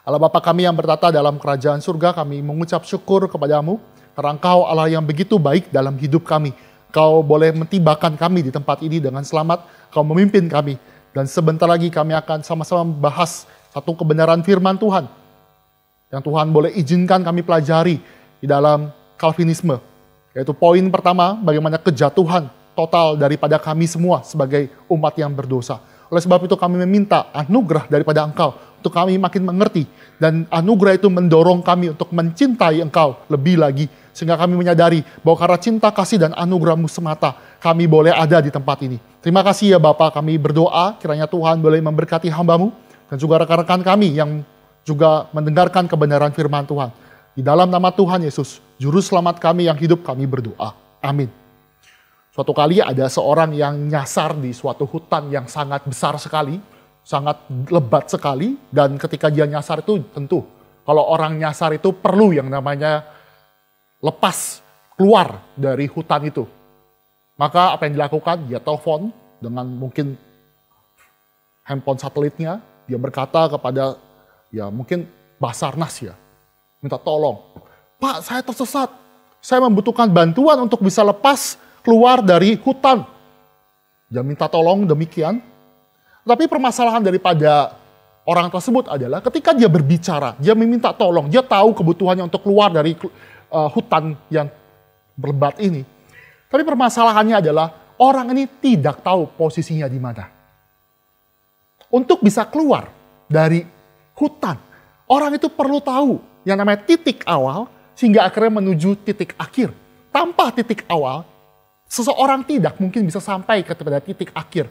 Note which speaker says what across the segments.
Speaker 1: Allah Bapa kami yang bertata dalam kerajaan surga, kami mengucap syukur kepadamu, karena Engkau Allah yang begitu baik dalam hidup kami. Kau boleh mentibakan kami di tempat ini dengan selamat, Kau memimpin kami. Dan sebentar lagi kami akan sama-sama membahas satu kebenaran firman Tuhan, yang Tuhan boleh izinkan kami pelajari di dalam Calvinisme. Yaitu poin pertama, bagaimana kejatuhan total daripada kami semua sebagai umat yang berdosa. Oleh sebab itu kami meminta anugerah daripada Engkau untuk kami makin mengerti. Dan anugerah itu mendorong kami untuk mencintai Engkau lebih lagi. Sehingga kami menyadari bahwa karena cinta kasih dan anugerah-Mu semata, kami boleh ada di tempat ini. Terima kasih ya Bapa, kami berdoa kiranya Tuhan boleh memberkati hamba-Mu dan juga rekan-rekan kami yang juga mendengarkan kebenaran firman Tuhan. Di dalam nama Tuhan Yesus, Juru Selamat kami yang hidup, kami berdoa. Amin. Suatu kali ada seorang yang nyasar di suatu hutan yang sangat besar sekali, sangat lebat sekali, dan ketika dia nyasar itu tentu, kalau orang nyasar itu perlu yang namanya lepas keluar dari hutan itu. Maka apa yang dilakukan? Dia telepon dengan mungkin handphone satelitnya, dia berkata kepada mungkin Basarnas minta tolong. Pak, saya tersesat. Saya membutuhkan bantuan untuk bisa lepas keluar dari hutan. Dia minta tolong demikian. Tapi permasalahan daripada orang tersebut adalah ketika dia berbicara, dia meminta tolong, dia tahu kebutuhannya untuk keluar dari hutan yang berlebat ini. Tapi permasalahannya adalah orang ini tidak tahu posisinya di mana. Untuk bisa keluar dari hutan, orang itu perlu tahu yang namanya titik awal sehingga akhirnya menuju titik akhir. Tanpa titik awal, seseorang tidak mungkin bisa sampai kepada titik akhir.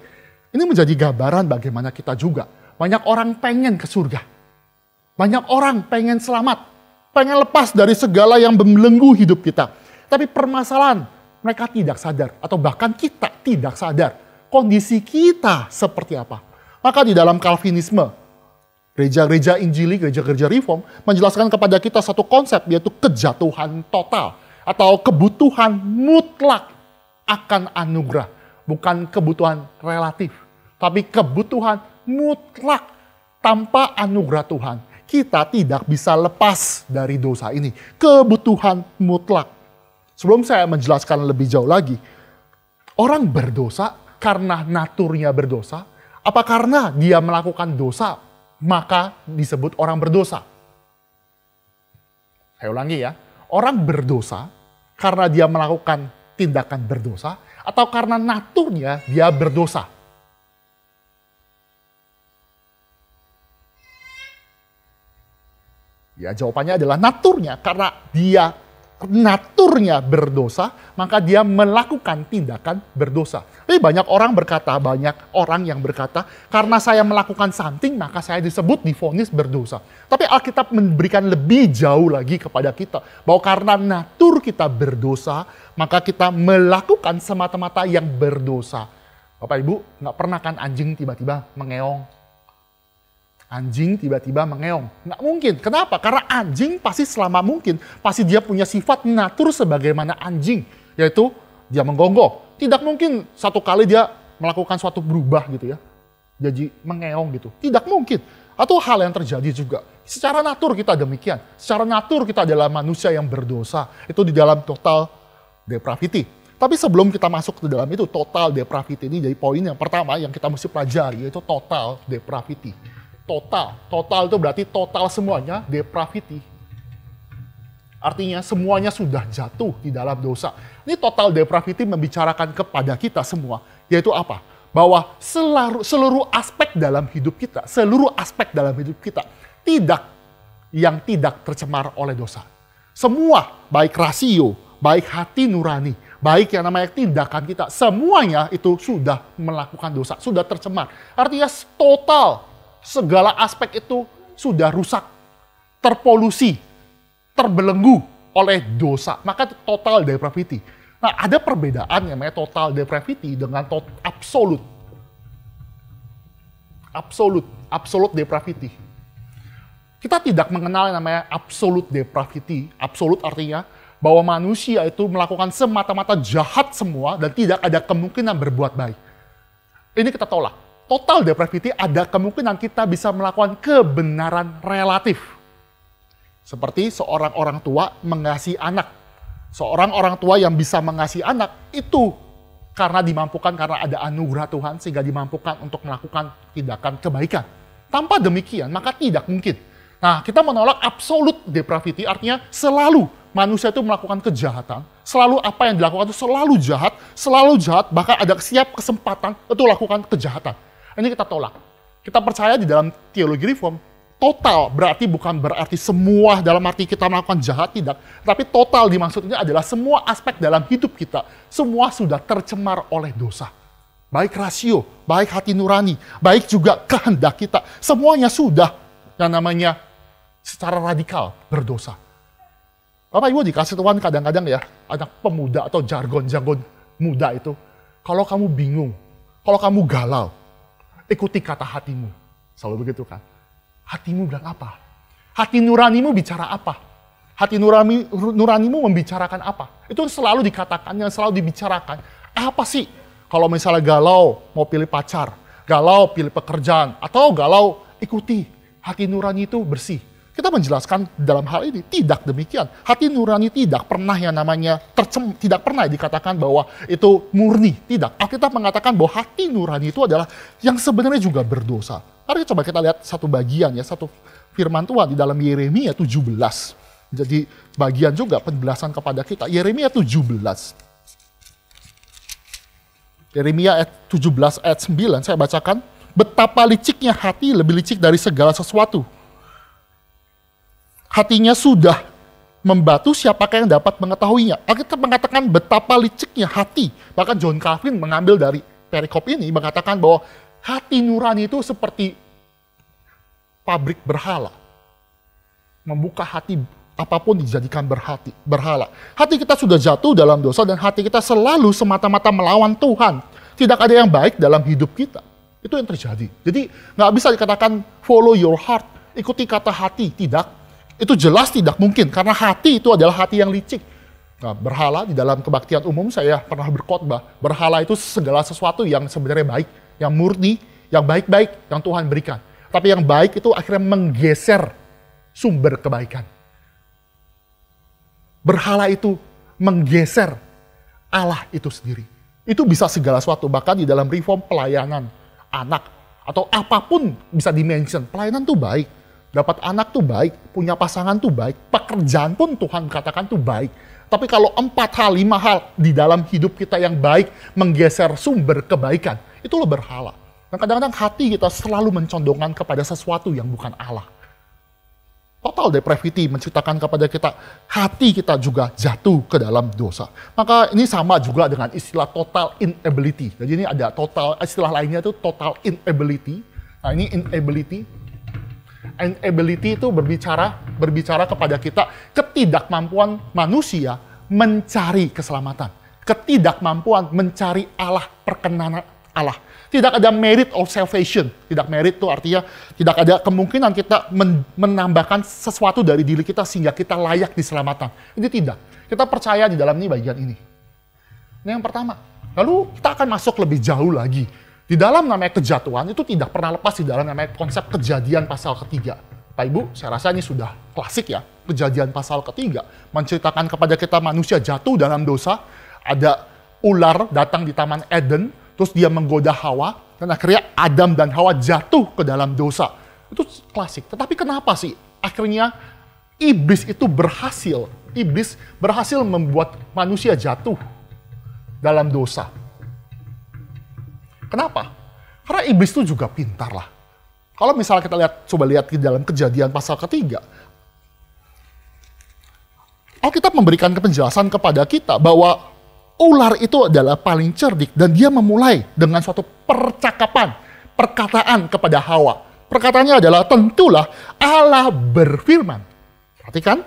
Speaker 1: Ini menjadi gambaran bagaimana kita juga. Banyak orang pengen ke surga. Banyak orang pengen selamat. Pengen lepas dari segala yang membelenggu hidup kita. Tapi permasalahan, mereka tidak sadar. Atau bahkan kita tidak sadar. Kondisi kita seperti apa. Maka di dalam Calvinisme, gereja-gereja Injili, gereja-gereja Reform, menjelaskan kepada kita satu konsep, yaitu kejatuhan total. Atau kebutuhan mutlak akan anugerah, bukan kebutuhan relatif, tapi kebutuhan mutlak. Tanpa anugerah Tuhan, kita tidak bisa lepas dari dosa ini. Kebutuhan mutlak. Sebelum saya menjelaskan lebih jauh lagi, orang berdosa karena naturnya berdosa, apa karena dia melakukan dosa, maka disebut orang berdosa? Saya ulangi ya, orang berdosa karena dia melakukan tindakan berdosa, atau karena naturnya dia berdosa? Ya, jawabannya adalah naturnya. Karena dia naturnya berdosa, maka dia melakukan tindakan berdosa. Tapi banyak orang yang berkata, karena saya melakukan something, maka saya disebut divonis berdosa. Tapi Alkitab memberikan lebih jauh lagi kepada kita, bahwa karena natur kita berdosa, maka kita melakukan semata-mata yang berdosa. Bapak Ibu, nggak pernah kan anjing tiba-tiba mengeong? Anjing tiba-tiba mengeong. Nggak mungkin. Kenapa? Karena anjing pasti selama mungkin, pasti dia punya sifat natur sebagaimana anjing. Yaitu dia menggonggong. Tidak mungkin satu kali dia melakukan suatu berubah gitu ya. Jadi mengeong gitu. Tidak mungkin. Atau hal yang terjadi juga. Secara natur kita demikian. Secara natur kita adalah manusia yang berdosa. Itu di dalam total depravity. Tapi sebelum kita masuk ke dalam itu, total depravity ini jadi poin yang pertama yang kita mesti pelajari, yaitu total depravity. Total itu berarti total semuanya depravity. Artinya semuanya sudah jatuh di dalam dosa. Ini total depravity membicarakan kepada kita semua, yaitu apa? Bahwa seluruh aspek dalam hidup kita, tidak tercemar oleh dosa. Semua, baik rasio, baik hati nurani, baik yang namanya tindakan kita, semuanya itu sudah melakukan dosa, sudah tercemar. Artinya total, segala aspek itu sudah rusak, terpolusi, terbelenggu oleh dosa. Maka total depravity. Nah, ada perbedaan yang namanya total depravity dengan absolute. Absolute depravity. Kita tidak mengenal yang namanya absolute depravity. Absolute artinya bahwa manusia itu melakukan semata-mata jahat semua dan tidak ada kemungkinan berbuat baik. Ini kita tolak. total depravity ada kemungkinan kita bisa melakukan kebenaran relatif. Seperti seorang orang tua mengasihi anak. Seorang orang tua yang bisa mengasihi anak itu karena dimampukan, karena ada anugerah Tuhan sehingga dimampukan untuk melakukan tindakan kebaikan. Tanpa demikian maka tidak mungkin. Nah, kita menolak absolute depravity, artinya selalu manusia itu melakukan kejahatan. Selalu apa yang dilakukan itu selalu jahat, bahkan ada setiap kesempatan itu lakukan kejahatan. Ini kita tolak. Kita percaya di dalam teologi reform, total bukan berarti semua dalam arti kita melakukan jahat, tidak. Tapi total dimaksudnya adalah semua aspek dalam hidup kita, semua sudah tercemar oleh dosa. Baik rasio, baik hati nurani, baik juga kehendak kita. Semuanya sudah yang namanya secara radikal berdosa. Bapak Ibu dikasih Tuhan kadang-kadang ya, anak pemuda atau jargon-jargon muda itu, kalau kamu bingung, kalau kamu galau, ikuti kata hatimu. Selalu begitu kan? Hatimu bilang apa? Hati nuranimu bicara apa? Hati nuranimu membicarakan apa? Itu selalu dikatakan, yang selalu dibicarakan. Apa sih? Kalau misalnya galau, mau pilih pacar, galau pilih pekerjaan, atau galau ikuti. Hati nurani itu bersih. Kita menjelaskan dalam hal ini, tidak demikian. Hati nurani tidak pernah yang namanya tidak pernah dikatakan bahwa itu murni. Tidak. Alkitab mengatakan bahwa hati nurani itu adalah yang sebenarnya juga berdosa. Mari coba kita lihat satu bagian ya, satu firman Tuhan di dalam Yeremia 17. Jadi bagian juga penjelasan kepada kita. Yeremia 17. Yeremia 17 ayat 9, saya bacakan. Betapa liciknya hati, lebih licik dari segala sesuatu. Hatinya sudah membatu, siapakah yang dapat mengetahuinya? Alkitab mengatakan betapa liciknya hati. Bahkan John Calvin mengambil dari perikop ini, mengatakan bahwa hati nurani itu seperti pabrik berhala. Membuka hati apapun dijadikan berhala. Hati kita sudah jatuh dalam dosa dan hati kita selalu semata-mata melawan Tuhan. Tidak ada yang baik dalam hidup kita. Itu yang terjadi. Jadi nggak bisa dikatakan follow your heart, ikuti kata hati. Tidak. Itu jelas tidak mungkin, karena hati itu adalah hati yang licik. Nah, berhala di dalam kebaktian umum saya pernah berkhotbah, berhala itu segala sesuatu yang sebenarnya baik, yang murni, yang baik-baik, yang Tuhan berikan. Tapi yang baik itu akhirnya menggeser sumber kebaikan. Berhala itu menggeser Allah itu sendiri. Itu bisa segala sesuatu, bahkan di dalam reform pelayanan anak, atau apapun bisa dimention, pelayanan itu baik. Dapat anak tuh baik, punya pasangan tuh baik, pekerjaan pun Tuhan katakan tuh baik. Tapi kalau 4 hal, 5 hal di dalam hidup kita yang baik menggeser sumber kebaikan, itulah berhala. Dan kadang-kadang hati kita selalu mencondongkan kepada sesuatu yang bukan Allah. Total depravity menceritakan kepada kita, hati kita juga jatuh ke dalam dosa. Maka ini sama juga dengan istilah total inability. Jadi ini ada total, istilah lainnya itu total inability. Nah ini inability. Inability itu berbicara kepada kita ketidakmampuan manusia mencari keselamatan. Ketidakmampuan mencari Allah, perkenanan Allah. Tidak ada merit of salvation. Tidak merit itu artinya tidak ada kemungkinan kita menambahkan sesuatu dari diri kita sehingga kita layak diselamatkan. Ini tidak. Kita percaya di dalam ini bagian ini. Ini yang pertama. Lalu kita akan masuk lebih jauh lagi. Di dalam namanya kejatuhan itu tidak pernah lepas di dalam namanya konsep Kejadian pasal ketiga. Pak Ibu, saya rasa ini sudah klasik ya. Kejadian pasal ketiga menceritakan kepada kita manusia jatuh dalam dosa. Ada ular datang di Taman Eden, terus dia menggoda Hawa, dan akhirnya Adam dan Hawa jatuh ke dalam dosa. Itu klasik. Tetapi kenapa sih akhirnya iblis itu berhasil? Iblis berhasil membuat manusia jatuh dalam dosa. Kenapa? Karena iblis itu juga pintar lah. Kalau misalnya kita coba lihat di dalam Kejadian pasal ketiga, Alkitab memberikan penjelasan kepada kita bahwa ular itu adalah paling cerdik dan dia memulai dengan suatu perkataan kepada Hawa. Perkataannya adalah tentulah Allah berfirman. Perhatikan,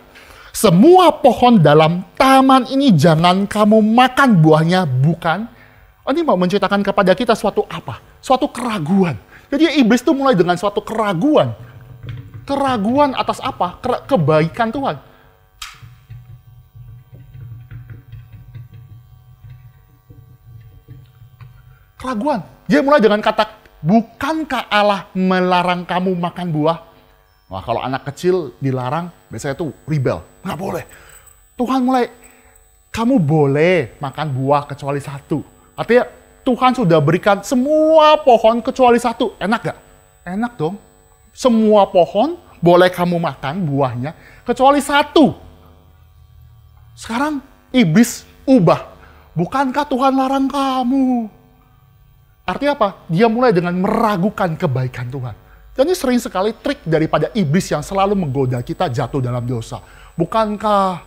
Speaker 1: semua pohon dalam taman ini jangan kamu makan buahnya, bukan? Ini mau menceritakan kepada kita suatu apa? Suatu keraguan. Jadi iblis itu mulai dengan suatu keraguan. Keraguan atas apa? Kebaikan Tuhan. Keraguan. Dia mulai dengan kata bukankah Allah melarang kamu makan buah? Wah, kalau anak kecil dilarang, biasanya tuh rebel. Nggak boleh. Tuhan mulai, kamu boleh makan buah kecuali satu. Artinya Tuhan sudah berikan semua pohon kecuali satu. Enak gak? Enak dong. Semua pohon boleh kamu makan buahnya kecuali satu. Sekarang iblis ubah. Bukankah Tuhan larang kamu? Artinya apa? Dia mulai dengan meragukan kebaikan Tuhan. Dan ini sering sekali trik daripada iblis yang selalu menggoda kita jatuh dalam dosa. Bukankah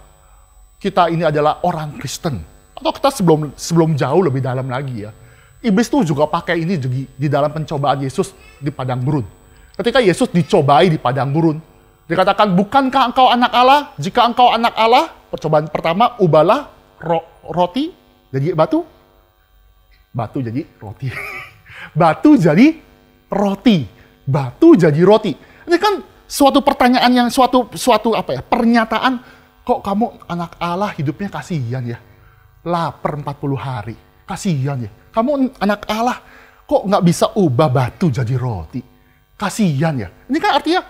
Speaker 1: kita ini adalah orang Kristen? Atau kita sebelum jauh lebih dalam lagi ya. Iblis tuh juga pakai ini di dalam pencobaan Yesus di padang gurun. Ketika Yesus dicobai di padang gurun, dikatakan, bukankah engkau anak Allah? Jika engkau anak Allah, percobaan pertama, ubahlah roti jadi batu. Batu jadi roti. Batu jadi roti. Batu jadi roti. Ini kan suatu pertanyaan yang suatu pernyataan, kok kamu anak Allah hidupnya kasihan ya. Lapar 40 hari. Kasihan ya. Kamu anak Allah, kok nggak bisa ubah batu jadi roti? Kasihan ya. Ini kan artinya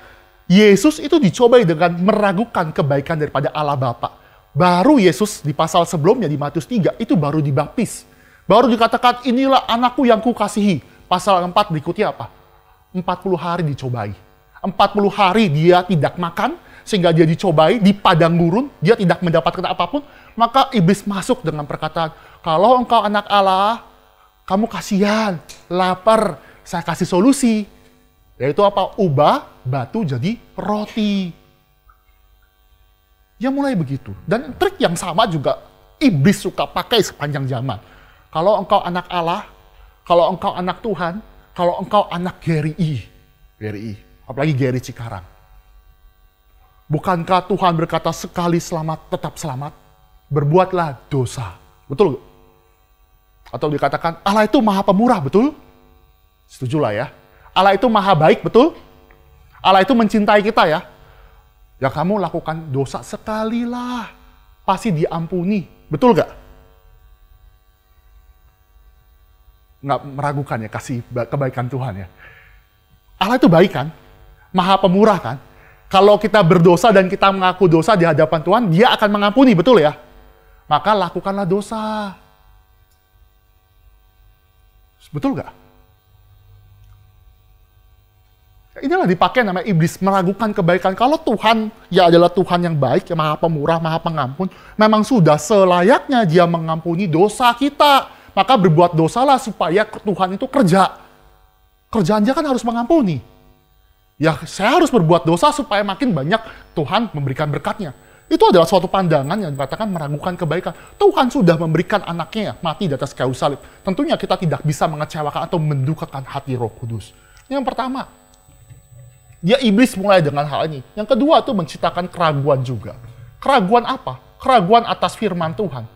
Speaker 1: Yesus itu dicobai dengan meragukan kebaikan daripada Allah Bapa. Baru Yesus di pasal sebelumnya di Matius 3 itu baru dibaptis. Baru dikatakan, inilah anakku yang kukasihi. Pasal 4 berikutnya apa? 40 hari dicobai. 40 hari dia tidak makan, sehingga dia dicobai di padang gurun, dia tidak mendapatkan apapun. Maka iblis masuk dengan perkataan, kalau engkau anak Allah, kamu kasihan, lapar, saya kasih solusi. Yaitu apa? Ubah batu jadi roti. Ya mulai begitu. Dan trik yang sama juga iblis suka pakai sepanjang zaman. Kalau engkau anak Allah, kalau engkau anak Tuhan, kalau engkau anak Geri, apalagi Geri Cikarang. Bukankah Tuhan berkata sekali selamat, tetap selamat? Berbuatlah dosa. Betul gak? Atau dikatakan Allah itu maha pemurah, betul? Setujulah ya. Allah itu maha baik, betul? Allah itu mencintai kita ya. Ya kamu lakukan dosa sekali lah, pasti diampuni. Betul gak? Nggak meragukan ya kasih kebaikan Tuhan ya. Allah itu baik kan? Maha pemurah kan? Kalau kita berdosa dan kita mengaku dosa di hadapan Tuhan, dia akan mengampuni, betul ya? Maka lakukanlah dosa. Betul gak? Inilah dipakai namanya iblis, meragukan kebaikan. Kalau Tuhan ya adalah Tuhan yang baik, yang maha pemurah, maha pengampun, memang sudah selayaknya dia mengampuni dosa kita. Maka berbuat dosalah supaya Tuhan itu kerja. Kerjaan dia kan harus mengampuni. Ya saya harus berbuat dosa supaya makin banyak Tuhan memberikan berkatnya. Itu adalah suatu pandangan yang dikatakan meragukan kebaikan. Tuhan sudah memberikan anaknya mati di atas kayu salib. Tentunya kita tidak bisa mengecewakan atau mendukakan hati Roh Kudus. Yang pertama, dia iblis mulai dengan hal ini. Yang kedua itu menciptakan keraguan juga. Keraguan apa? Keraguan atas firman Tuhan.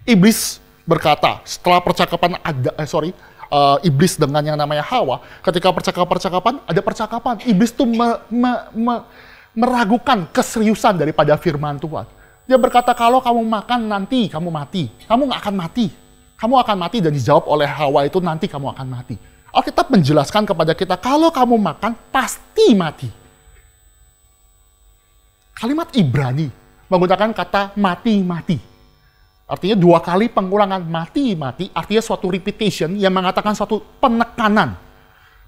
Speaker 1: Iblis berkata, setelah percakapan iblis dengan yang namanya Hawa, ketika percakapan ada percakapan, iblis tuh meragukan keseriusan daripada firman Tuhan. Dia berkata, kalau kamu makan nanti kamu mati. Kamu nggak akan mati. Kamu akan mati, dan dijawab oleh Hawa itu, nanti kamu akan mati. Alkitab menjelaskan kepada kita, kalau kamu makan pasti mati. Kalimat Ibrani menggunakan kata mati-mati. Artinya 2 kali pengulangan mati-mati, artinya suatu repetition yang mengatakan suatu penekanan.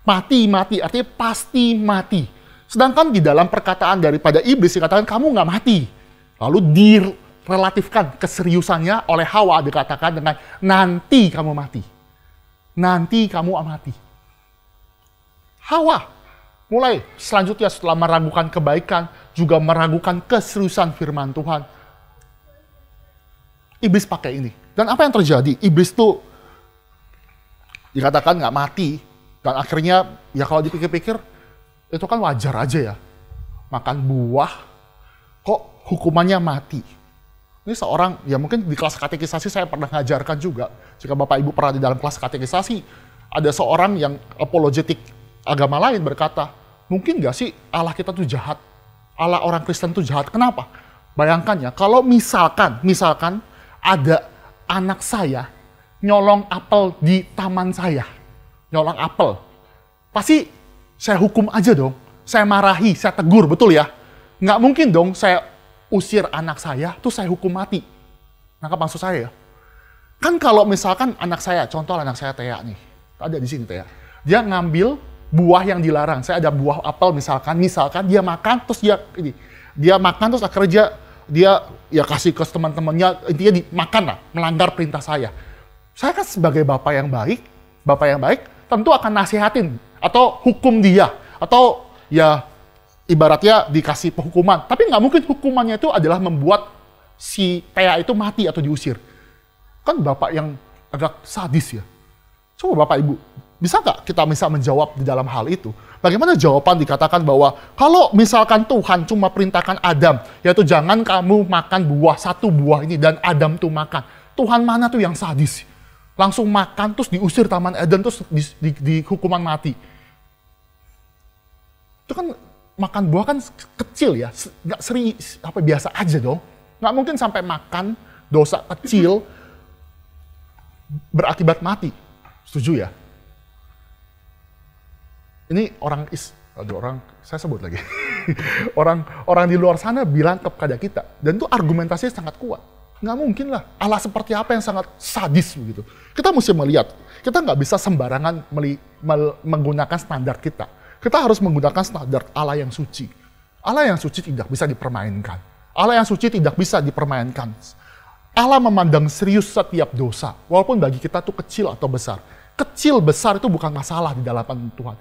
Speaker 1: Mati-mati, artinya pasti mati. Sedangkan di dalam perkataan daripada iblis dikatakan kamu nggak mati. Lalu direlatifkan keseriusannya oleh Hawa dikatakan dengan nanti kamu mati. Nanti kamu mati. Hawa mulai selanjutnya setelah meragukan kebaikan, juga meragukan keseriusan firman Tuhan. Iblis pakai ini. Dan apa yang terjadi? Iblis tuh dikatakan nggak mati. Dan akhirnya, ya kalau dipikir-pikir, itu kan wajar aja ya. Makan buah, kok hukumannya mati. Ini seorang, ya mungkin di kelas katekisasi saya pernah ngajarkan juga. Jika Bapak Ibu pernah di dalam kelas katekisasi, ada seorang yang apologetik agama lain berkata, mungkin nggak sih Allah kita tuh jahat? Allah orang Kristen tuh jahat. Kenapa? Bayangkan ya, kalau misalkan ada anak saya nyolong apel di taman saya. nyolong apel. Pasti saya hukum aja dong. Saya marahi, saya tegur, betul ya? Nggak mungkin dong saya usir anak saya, terus saya hukum mati. Nangkap maksud saya ya? Kan kalau misalkan anak saya, contoh anak saya Tea nih, ada di sini Tea. Dia ngambil buah yang dilarang. Saya ada buah apel misalkan dia makan terus dia makan terus akhirnya dia ya kasih ke teman-temannya, intinya dimakan lah, melanggar perintah saya. Saya kan sebagai bapak yang baik tentu akan nasihatin atau hukum dia atau ya ibaratnya dikasih penghukuman. Tapi nggak mungkin hukumannya itu adalah membuat si Tea itu mati atau diusir. Kan bapak yang agak sadis ya. Coba Bapak Ibu, bisa nggak kita bisa menjawab di dalam hal itu? Bagaimana jawaban dikatakan bahwa kalau misalkan Tuhan cuma perintahkan Adam, yaitu jangan kamu makan satu buah ini, dan Adam tuh makan. Tuhan mana tuh yang sadis? Langsung makan terus diusir Taman Eden terus di hukuman mati. Itu kan makan buah kan kecil ya, nggak sering biasa aja dong. Nggak mungkin sampai makan dosa kecil berakibat mati. Setuju ya? Ini saya sebut lagi. orang di luar sana bilang kepada kita, dan itu argumentasinya sangat kuat. Nggak mungkin lah, Allah seperti apa yang sangat sadis begitu. Kita mesti melihat, kita nggak bisa sembarangan menggunakan standar kita. Kita harus menggunakan standar Allah yang suci. Allah yang suci tidak bisa dipermainkan. Allah yang suci tidak bisa dipermainkan. Allah memandang serius setiap dosa, walaupun bagi kita itu kecil atau besar. Kecil besar itu bukan masalah di dalam Tuhan.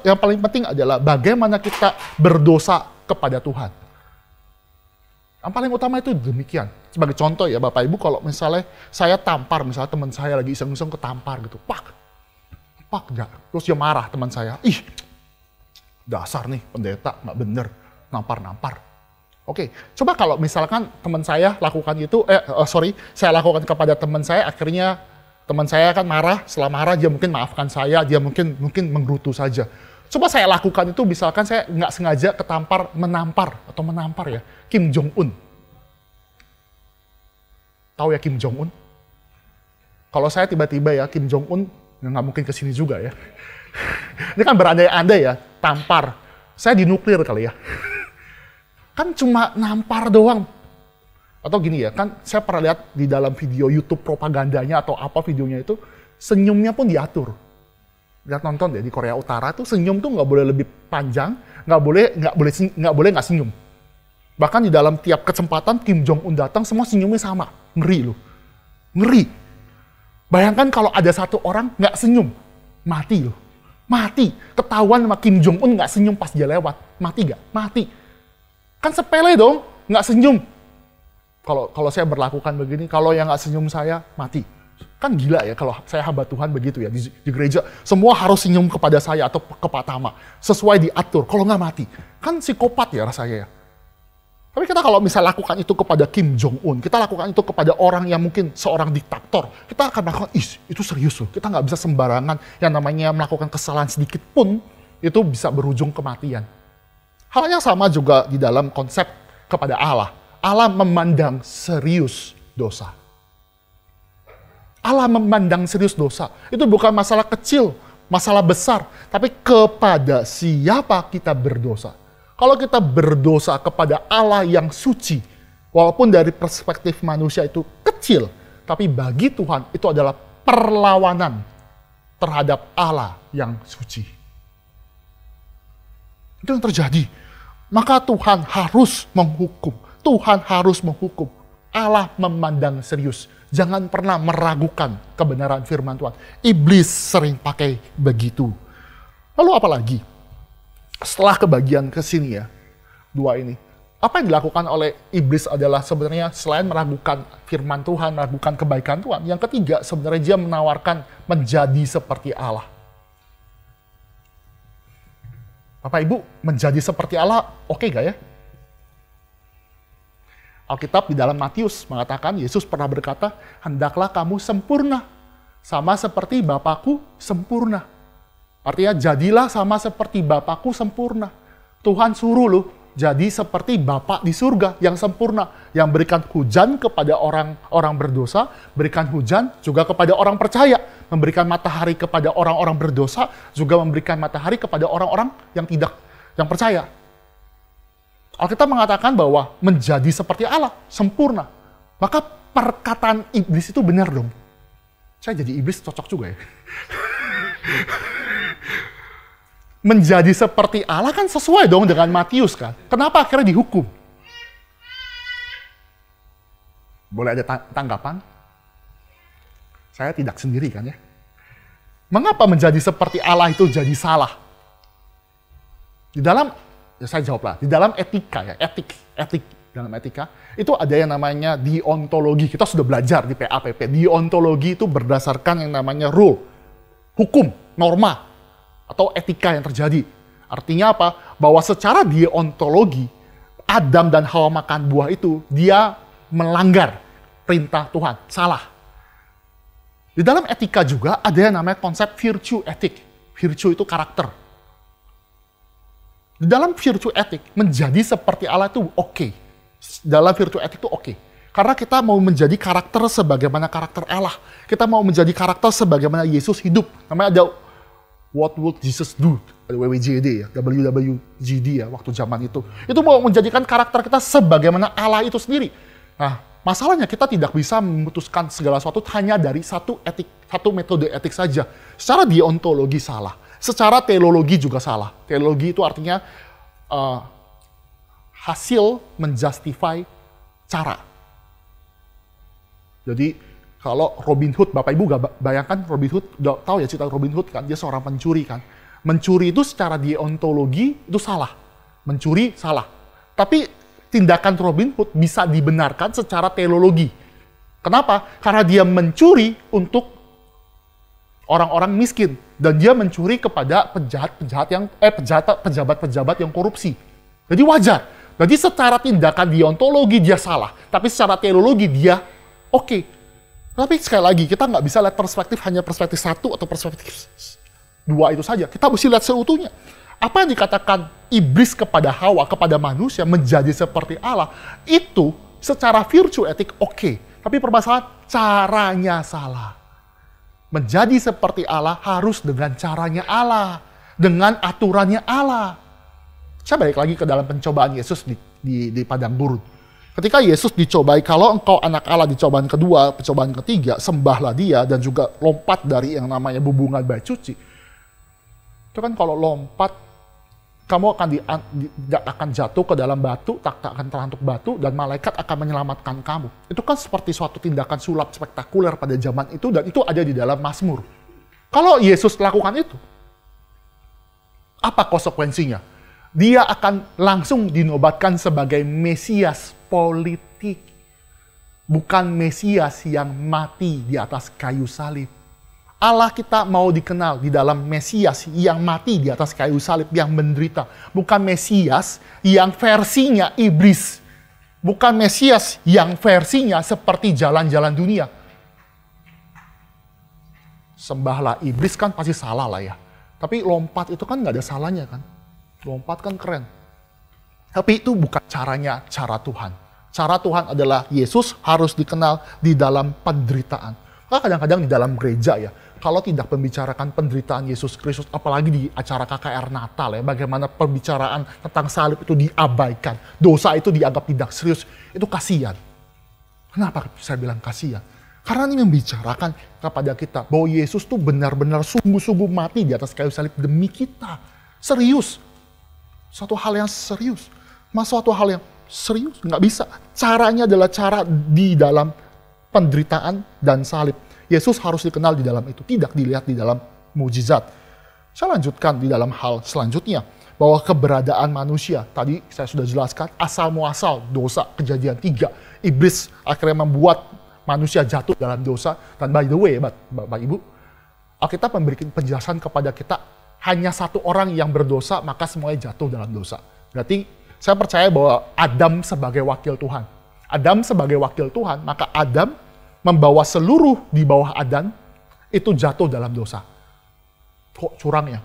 Speaker 1: Yang paling penting adalah bagaimana kita berdosa kepada Tuhan. Yang paling utama itu demikian. Sebagai contoh ya Bapak Ibu, kalau misalnya saya tampar, misalnya teman saya lagi iseng-iseng ketampar gitu, pak enggak. Terus dia marah teman saya, ih dasar nih pendeta nggak bener, nampar. Oke, coba kalau misalkan teman saya lakukan itu, saya lakukan kepada teman saya, akhirnya teman saya kan marah, setelah marah dia mungkin maafkan saya, dia mungkin menggerutu saja. Coba saya lakukan itu, misalkan saya nggak sengaja menampar ya, Kim Jong-un. Tahu ya Kim Jong-un? Kalau saya tiba-tiba ya, Kim Jong-un, nggak mungkin kesini juga ya. Ini kan berandai-andai ya, tampar. Saya dinuklir kali ya. Kan cuma nampar doang. Atau gini ya, kan saya pernah lihat di dalam video YouTube propagandanya atau apa videonya itu, senyumnya pun diatur. Lihat nonton deh di Korea Utara tuh senyum tuh nggak boleh lebih panjang, nggak boleh nggak senyum. Bahkan di dalam tiap kesempatan Kim Jong Un datang semua senyumnya sama, ngeri loh, ngeri. Bayangkan kalau ada satu orang nggak senyum, mati loh, mati. Ketahuan sama Kim Jong Un nggak senyum pas dia lewat, mati nggak? Mati. Kan sepele dong, nggak senyum. Kalau saya berlakukan begini, kalau yang nggak senyum saya, mati. Kan gila ya kalau saya hamba Tuhan begitu ya, di gereja. Semua harus senyum kepada saya atau ke Pak Tama. Sesuai diatur, kalau nggak mati. Kan psikopat ya rasanya ya. Tapi kita kalau misal lakukan itu kepada Kim Jong-un, kita lakukan itu kepada orang yang mungkin seorang diktator, kita akan melakukan, itu serius loh. Kita nggak bisa sembarangan yang namanya melakukan kesalahan sedikit pun, itu bisa berujung kematian. Halnya sama juga di dalam konsep kepada Allah. Allah memandang serius dosa. Allah memandang serius dosa. Itu bukan masalah kecil, masalah besar. Tapi kepada siapa kita berdosa. Kalau kita berdosa kepada Allah yang suci, walaupun dari perspektif manusia itu kecil, tapi bagi Tuhan itu adalah perlawanan terhadap Allah yang suci. Itu yang terjadi. Maka Tuhan harus menghukum. Tuhan harus menghukum. Allah memandang serius. Jangan pernah meragukan kebenaran firman Tuhan. Iblis sering pakai begitu. Lalu apa lagi? Setelah kebagian ke sini ya, dua ini. Apa yang dilakukan oleh iblis adalah sebenarnya selain meragukan firman Tuhan, meragukan kebaikan Tuhan. Yang ketiga sebenarnya dia menawarkan menjadi seperti Allah. Bapak Ibu, menjadi seperti Allah, oke gak ya? Alkitab di dalam Matius mengatakan, Yesus pernah berkata, hendaklah kamu sempurna, sama seperti Bapakku sempurna. Artinya, jadilah sama seperti Bapakku sempurna. Tuhan suruh loh, jadi seperti Bapa di surga yang sempurna, yang berikan hujan kepada orang-orang berdosa, berikan hujan juga kepada orang percaya, memberikan matahari kepada orang-orang berdosa, juga memberikan matahari kepada orang-orang yang percaya. Alkitab mengatakan bahwa menjadi seperti Allah, sempurna. Maka perkataan iblis itu benar dong. Saya jadi iblis cocok juga ya. Menjadi seperti Allah kan sesuai dong dengan Matius kan. Kenapa akhirnya dihukum? Boleh ada tanggapan? Saya tidak sendiri kan ya. Mengapa menjadi seperti Allah itu jadi salah? Di dalam, ya saya jawablah, di dalam etika ya, etik dalam etika, itu ada yang namanya deontologi. Kita sudah belajar di PAPP. Deontologi itu berdasarkan yang namanya rule, hukum, norma, atau etika yang terjadi. Artinya apa? Bahwa secara deontologi, Adam dan Hawa makan buah itu, dia melanggar perintah Tuhan, salah. Di dalam etika juga ada yang namanya konsep virtue etik. Virtue itu karakter. Di dalam virtue etik, menjadi seperti Allah itu oke. Dalam virtue etik itu oke. Karena kita mau menjadi karakter sebagaimana karakter Allah. Kita mau menjadi karakter sebagaimana Yesus hidup. Namanya ada What Would Jesus Do? Ada WWJD ya, WWJD ya, waktu zaman itu. Itu mau menjadikan karakter kita sebagaimana Allah itu sendiri. Nah, masalahnya kita tidak bisa memutuskan segala sesuatu hanya dari satu metode etik saja. Secara deontologi salah. Secara teologi juga salah. Teologi itu artinya hasil menjustify cara. Jadi kalau Robin Hood, Bapak Ibu gak bayangkan Robin Hood, udah tahu ya cerita Robin Hood kan, dia seorang pencuri kan. Mencuri itu secara deontologi itu salah. Mencuri salah. Tapi tindakan Robin Hood bisa dibenarkan secara teologi. Kenapa? Karena dia mencuri untuk orang-orang miskin. Dan dia mencuri kepada pejabat-pejabat yang korupsi. Jadi wajar. Jadi secara tindakan deontologi dia salah. Tapi secara teologi dia oke. Tapi sekali lagi, kita nggak bisa lihat hanya perspektif satu atau perspektif dua itu saja. Kita mesti lihat seutuhnya. Apa yang dikatakan iblis kepada Hawa, kepada manusia, menjadi seperti Allah, itu secara virtue etik oke. Tapi permasalahan caranya salah. Menjadi seperti Allah harus dengan caranya Allah. Dengan aturannya Allah. Saya balik lagi ke dalam pencobaan Yesus di padang gurun. Ketika Yesus dicobai, kalau engkau anak Allah di cobaan kedua, percobaan ketiga, sembahlah dia dan juga lompat dari yang namanya bubungan bait suci. Itu kan kalau lompat, kamu akan jatuh ke dalam batu, tak akan terhantuk batu, dan malaikat akan menyelamatkan kamu. Itu kan seperti suatu tindakan sulap spektakuler pada zaman itu, dan itu ada di dalam Mazmur. Kalau Yesus lakukan itu, apa konsekuensinya? Dia akan langsung dinobatkan sebagai Mesias politik, bukan Mesias yang mati di atas kayu salib. Allah kita mau dikenal di dalam Mesias yang mati di atas kayu salib, yang menderita. Bukan Mesias yang versinya iblis. Bukan Mesias yang versinya seperti jalan-jalan dunia. Sembahlah iblis kan pasti salah lah ya. Tapi lompat itu kan nggak ada salahnya kan. Lompat kan keren. Tapi itu bukan cara Tuhan. Cara Tuhan adalah Yesus harus dikenal di dalam penderitaan. Maka kadang-kadang di dalam gereja ya, kalau tidak membicarakan penderitaan Yesus Kristus, apalagi di acara KKR Natal ya, bagaimana pembicaraan tentang salib itu diabaikan. Dosa itu dianggap tidak serius. Itu kasihan. Kenapa saya bilang kasihan? Karena ini membicarakan kepada kita bahwa Yesus tuh benar-benar sungguh-sungguh mati di atas kayu salib demi kita. Serius. Suatu hal yang serius. Suatu hal yang serius. Nggak bisa. Caranya adalah cara di dalam penderitaan dan salib. Yesus harus dikenal di dalam itu. Tidak dilihat di dalam mujizat. Saya lanjutkan di dalam hal selanjutnya. Bahwa keberadaan manusia. Tadi saya sudah jelaskan. Asal muasal dosa kejadian 3. Iblis akhirnya membuat manusia jatuh dalam dosa. Dan by the way, Bapak Ibu, Alkitab memberikan penjelasan kepada kita, hanya satu orang yang berdosa, maka semuanya jatuh dalam dosa. Berarti saya percaya bahwa Adam sebagai wakil Tuhan. Adam sebagai wakil Tuhan, maka Adam membawa seluruh di bawah Adam, itu jatuh dalam dosa. Kok curang ya?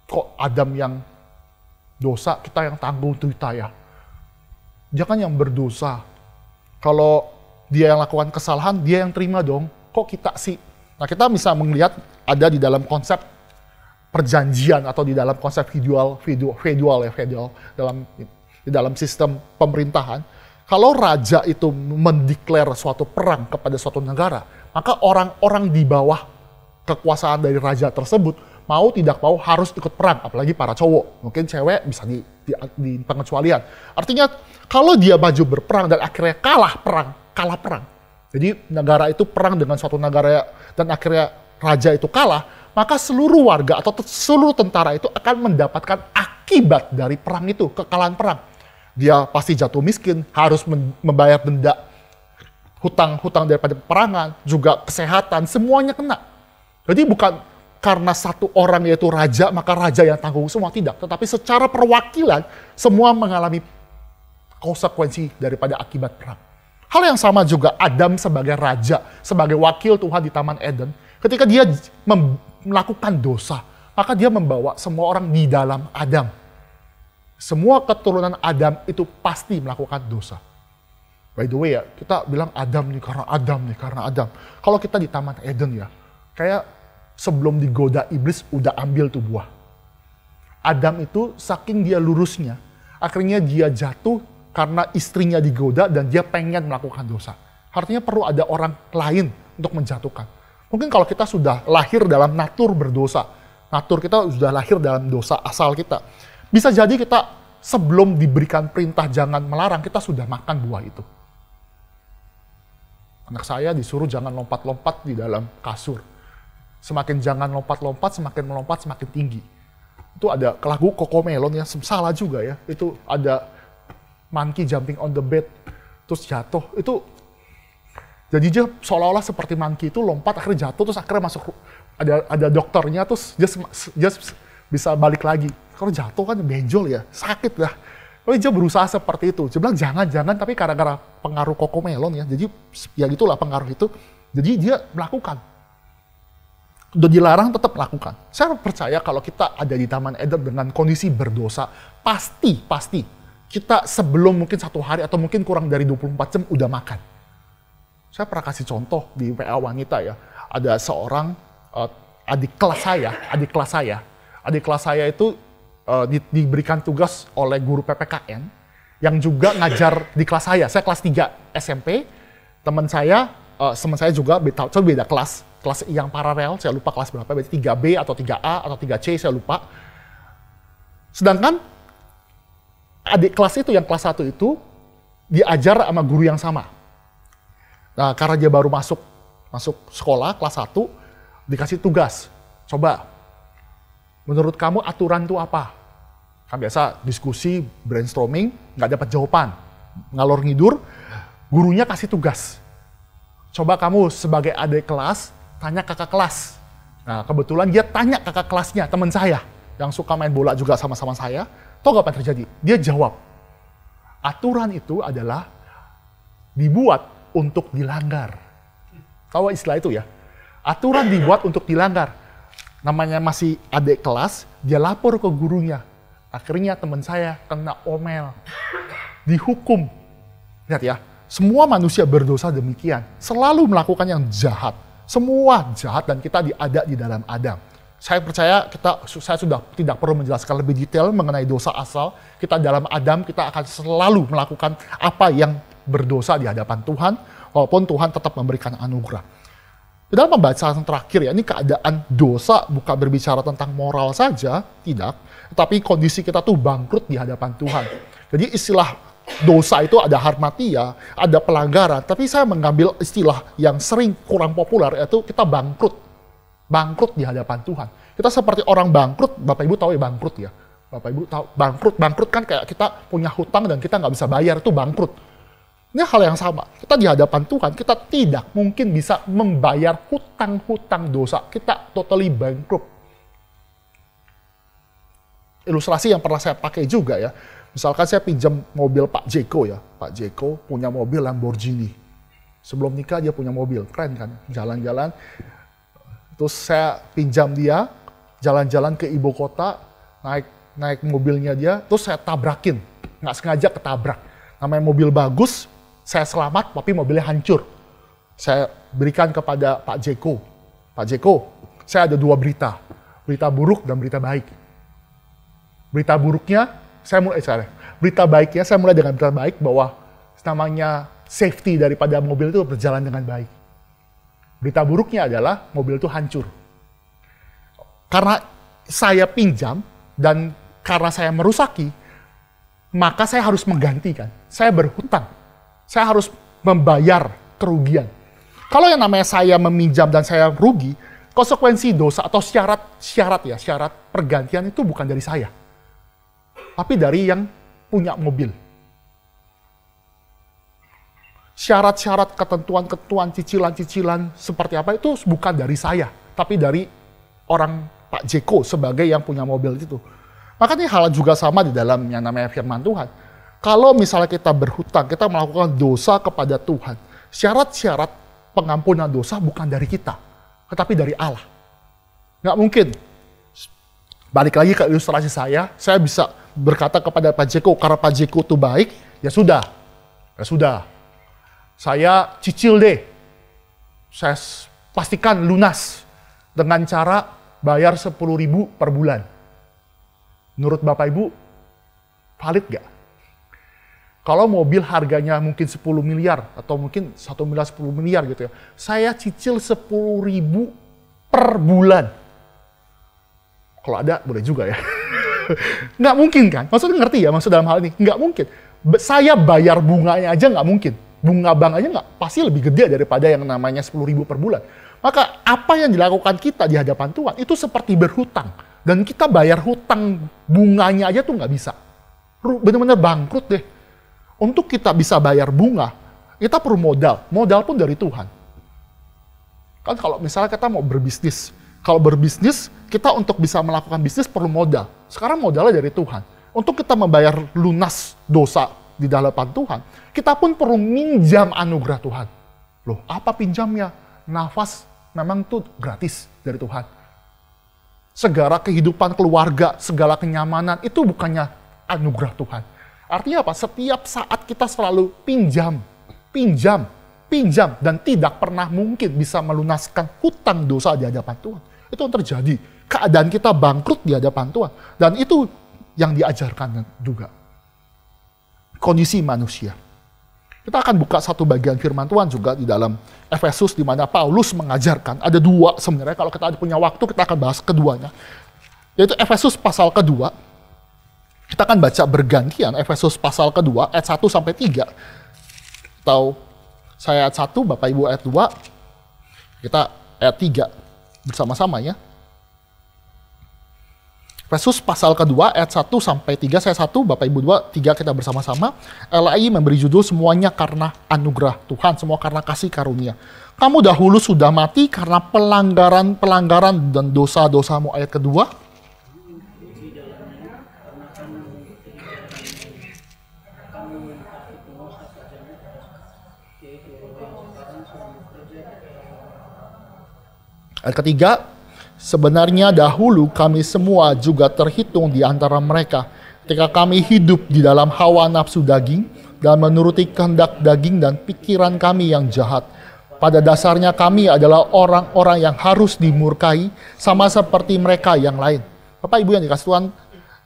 Speaker 1: Kok Adam yang dosa, kita yang tanggung derita ya? Dia kan yang berdosa. Kalau dia yang lakukan kesalahan, dia yang terima dong. Kok kita sih? Nah, kita bisa melihat ada di dalam konsep perjanjian atau di dalam konsep feudal di dalam sistem pemerintahan. Kalau raja itu mendeklar suatu perang kepada suatu negara, maka orang-orang di bawah kekuasaan dari raja tersebut mau tidak mau harus ikut perang, apalagi para cowok. Mungkin cewek bisa di pengecualian. Artinya kalau dia maju berperang dan akhirnya kalah perang. Jadi negara itu perang dengan suatu negara dan akhirnya raja itu kalah, maka seluruh warga atau seluruh tentara itu akan mendapatkan akibat dari perang itu, kekalahan perang. Dia pasti jatuh miskin, harus membayar denda, hutang daripada peperangan, juga kesehatan, semuanya kena. Jadi bukan karena satu orang yaitu raja, maka raja yang tanggung semua, tidak. Tetapi secara perwakilan, semua mengalami konsekuensi daripada akibat perang. Hal yang sama juga Adam sebagai raja, sebagai wakil Tuhan di Taman Eden, ketika dia melakukan dosa, maka dia membawa semua orang di dalam Adam. Semua keturunan Adam itu pasti melakukan dosa. By the way ya, kita bilang Adam nih karena Adam. Kalau kita di Taman Eden ya, kayak sebelum digoda iblis udah ambil tuh buah. Adam itu saking dia lurusnya, akhirnya dia jatuh karena istrinya digoda dan dia pengen melakukan dosa. Artinya perlu ada orang lain untuk menjatuhkan. Mungkin kalau kita sudah lahir dalam natur berdosa, natur kita sudah lahir dalam dosa asal kita, bisa jadi kita sebelum diberikan perintah jangan melarang, kita sudah makan buah itu. Anak saya disuruh jangan lompat-lompat di dalam kasur. Semakin jangan lompat-lompat, semakin melompat, semakin tinggi. Itu ada lagu Cocomelon ya, salah juga ya. Itu ada monkey jumping on the bed, terus jatuh. Itu jadi dia seolah-olah seperti monkey itu lompat, akhirnya jatuh, terus akhirnya masuk, ada dokternya, terus dia bisa balik lagi. Kalau jatuh kan benjol ya, sakit lah. Tapi dia berusaha seperti itu. Dia bilang jangan, tapi gara-gara pengaruh Cocomelon ya, jadi ya itulah pengaruh itu. Jadi dia melakukan. Udah dilarang tetap melakukan. Saya percaya kalau kita ada di Taman Eden dengan kondisi berdosa, pasti kita sebelum mungkin 1 hari atau mungkin kurang dari 24 jam udah makan. Saya pernah kasih contoh di WA wanita ya. Ada seorang adik kelas saya itu diberikan tugas oleh guru PPKN yang juga ngajar di kelas saya. Saya kelas 3 SMP, teman saya juga beda kelas yang paralel, saya lupa kelas berapa, berarti 3B atau 3A atau 3C, saya lupa. Sedangkan adik kelas itu, yang kelas 1 itu, diajar sama guru yang sama. Nah, karena dia baru masuk sekolah, kelas 1, dikasih tugas. Coba, menurut kamu aturan itu apa? Kan biasa diskusi, brainstorming, nggak dapat jawaban. Ngalor ngidur, gurunya kasih tugas. Coba kamu sebagai adik kelas, tanya kakak kelas. Nah, kebetulan dia tanya kakak kelasnya, teman saya, yang suka main bola juga sama-sama saya. Tahu apa yang terjadi? Dia jawab, aturan itu adalah dibuat untuk dilanggar. Tahu istilah itu ya? Aturan dibuat untuk dilanggar. Namanya masih adik kelas, dia lapor ke gurunya. Akhirnya teman saya kena omel. Dihukum. Lihat ya, semua manusia berdosa demikian. Selalu melakukan yang jahat. Semua jahat dan kita ada di dalam Adam. Saya percaya saya sudah tidak perlu menjelaskan lebih detail mengenai dosa asal. Kita dalam Adam, kita akan selalu melakukan apa yang berdosa di hadapan Tuhan, walaupun Tuhan tetap memberikan anugerah. Di dalam pembacaan terakhir ya, ini keadaan dosa bukan berbicara tentang moral saja, tidak. Tetapi kondisi kita tuh bangkrut di hadapan Tuhan. Jadi istilah dosa itu ada harmatia, ada pelanggaran. Tapi saya mengambil istilah yang sering kurang populer, yaitu kita bangkrut. Bangkrut di hadapan Tuhan. Kita seperti orang bangkrut, Bapak Ibu tahu ya bangkrut ya. Bapak Ibu tahu, bangkrut kan kayak kita punya hutang dan kita nggak bisa bayar, itu bangkrut. Ini hal yang sama. Kita di hadapan Tuhan, kita tidak mungkin bisa membayar hutang-hutang dosa. Kita totally bankrupt. Ilustrasi yang pernah saya pakai juga ya. Misalkan saya pinjam mobil Pak Jeko ya. Pak Jeko punya mobil Lamborghini. Sebelum nikah dia punya mobil, keren kan? Jalan-jalan. Terus saya pinjam dia, jalan-jalan ke ibu kota, naik mobilnya dia, terus saya tabrakin. Nggak sengaja ketabrak. Namanya mobil bagus, saya selamat, tapi mobilnya hancur. Saya berikan kepada Pak Jeko. Pak Jeko, saya ada 2 berita. Berita buruk dan berita baik. Berita buruknya, berita baiknya saya mulai dengan berita baik bahwa namanya safety daripada mobil itu berjalan dengan baik. Berita buruknya adalah mobil itu hancur. Karena saya pinjam dan karena saya merusaki, maka saya harus menggantikan. Saya berhutang. Saya harus membayar kerugian. Kalau yang namanya saya meminjam dan saya rugi, konsekuensi dosa atau syarat pergantian itu bukan dari saya. Tapi dari yang punya mobil. Syarat-syarat, ketentuan-ketentuan, cicilan-cicilan seperti apa itu bukan dari saya, tapi dari orang Pak Jeko sebagai yang punya mobil itu. Maka ini hal juga sama di dalam yang namanya firman Tuhan. Kalau misalnya kita berhutang, kita melakukan dosa kepada Tuhan, syarat-syarat pengampunan dosa bukan dari kita, tetapi dari Allah. Nggak mungkin. Balik lagi ke ilustrasi saya bisa berkata kepada Pak Jeko, karena Pak Jeko itu baik, ya sudah. Saya cicil deh. Saya pastikan lunas dengan cara bayar 10.000 per bulan. Menurut Bapak Ibu, valid gak? Kalau mobil harganya mungkin 10 miliar atau mungkin 1 miliar 10 miliar gitu ya. Saya cicil 10.000 per bulan. Kalau ada boleh juga ya. Nggak mungkin kan? Maksudnya ngerti ya maksud dalam hal ini? Nggak mungkin. Saya bayar bunganya aja nggak mungkin. Bunga bank aja nggak pasti lebih gede daripada yang namanya 10.000 per bulan. Maka apa yang dilakukan kita di hadapan Tuhan itu seperti berhutang. Dan kita bayar hutang bunganya aja tuh nggak bisa. Benar-benar bangkrut deh. Untuk kita bisa bayar bunga, kita perlu modal. Modal pun dari Tuhan. Kan kalau misalnya kita mau berbisnis. Kalau berbisnis, kita untuk bisa melakukan bisnis perlu modal. Sekarang modalnya dari Tuhan. Untuk kita membayar lunas dosa di hadapan Tuhan, kita pun perlu minjam anugerah Tuhan. Loh, apa pinjamnya? Nafas memang itu gratis dari Tuhan. Segala kehidupan keluarga, segala kenyamanan, itu bukannya anugerah Tuhan. Artinya apa? Setiap saat kita selalu pinjam, dan tidak pernah mungkin bisa melunaskan hutang dosa di hadapan Tuhan. Itu yang terjadi. Keadaan kita bangkrut di hadapan Tuhan. Dan itu yang diajarkan juga. Kondisi manusia. Kita akan buka satu bagian firman Tuhan juga di dalam Efesus di mana Paulus mengajarkan. Ada 2 sebenarnya, kalau kita punya waktu kita akan bahas keduanya. Yaitu Efesus pasal kedua. Kita akan baca bergantian Efesus pasal kedua ayat 1 sampai 3. Atau saya ayat 1, Bapak Ibu ayat 2. Kita ayat 3 bersama-sama ya. Efesus pasal kedua ayat 1 sampai 3, saya 1, Bapak Ibu 2, 3 kita bersama-sama. LAI memberi judul semuanya karena anugerah Tuhan, semua karena kasih karunia. Kamu dahulu sudah mati karena pelanggaran dan dosa-dosamu, ayat kedua. Ayat ketiga, sebenarnya dahulu kami semua juga terhitung di antara mereka ketika kami hidup di dalam hawa nafsu daging dan menuruti kehendak daging dan pikiran kami yang jahat. Pada dasarnya kami adalah orang-orang yang harus dimurkai sama seperti mereka yang lain. Bapak Ibu yang dikasih Tuhan,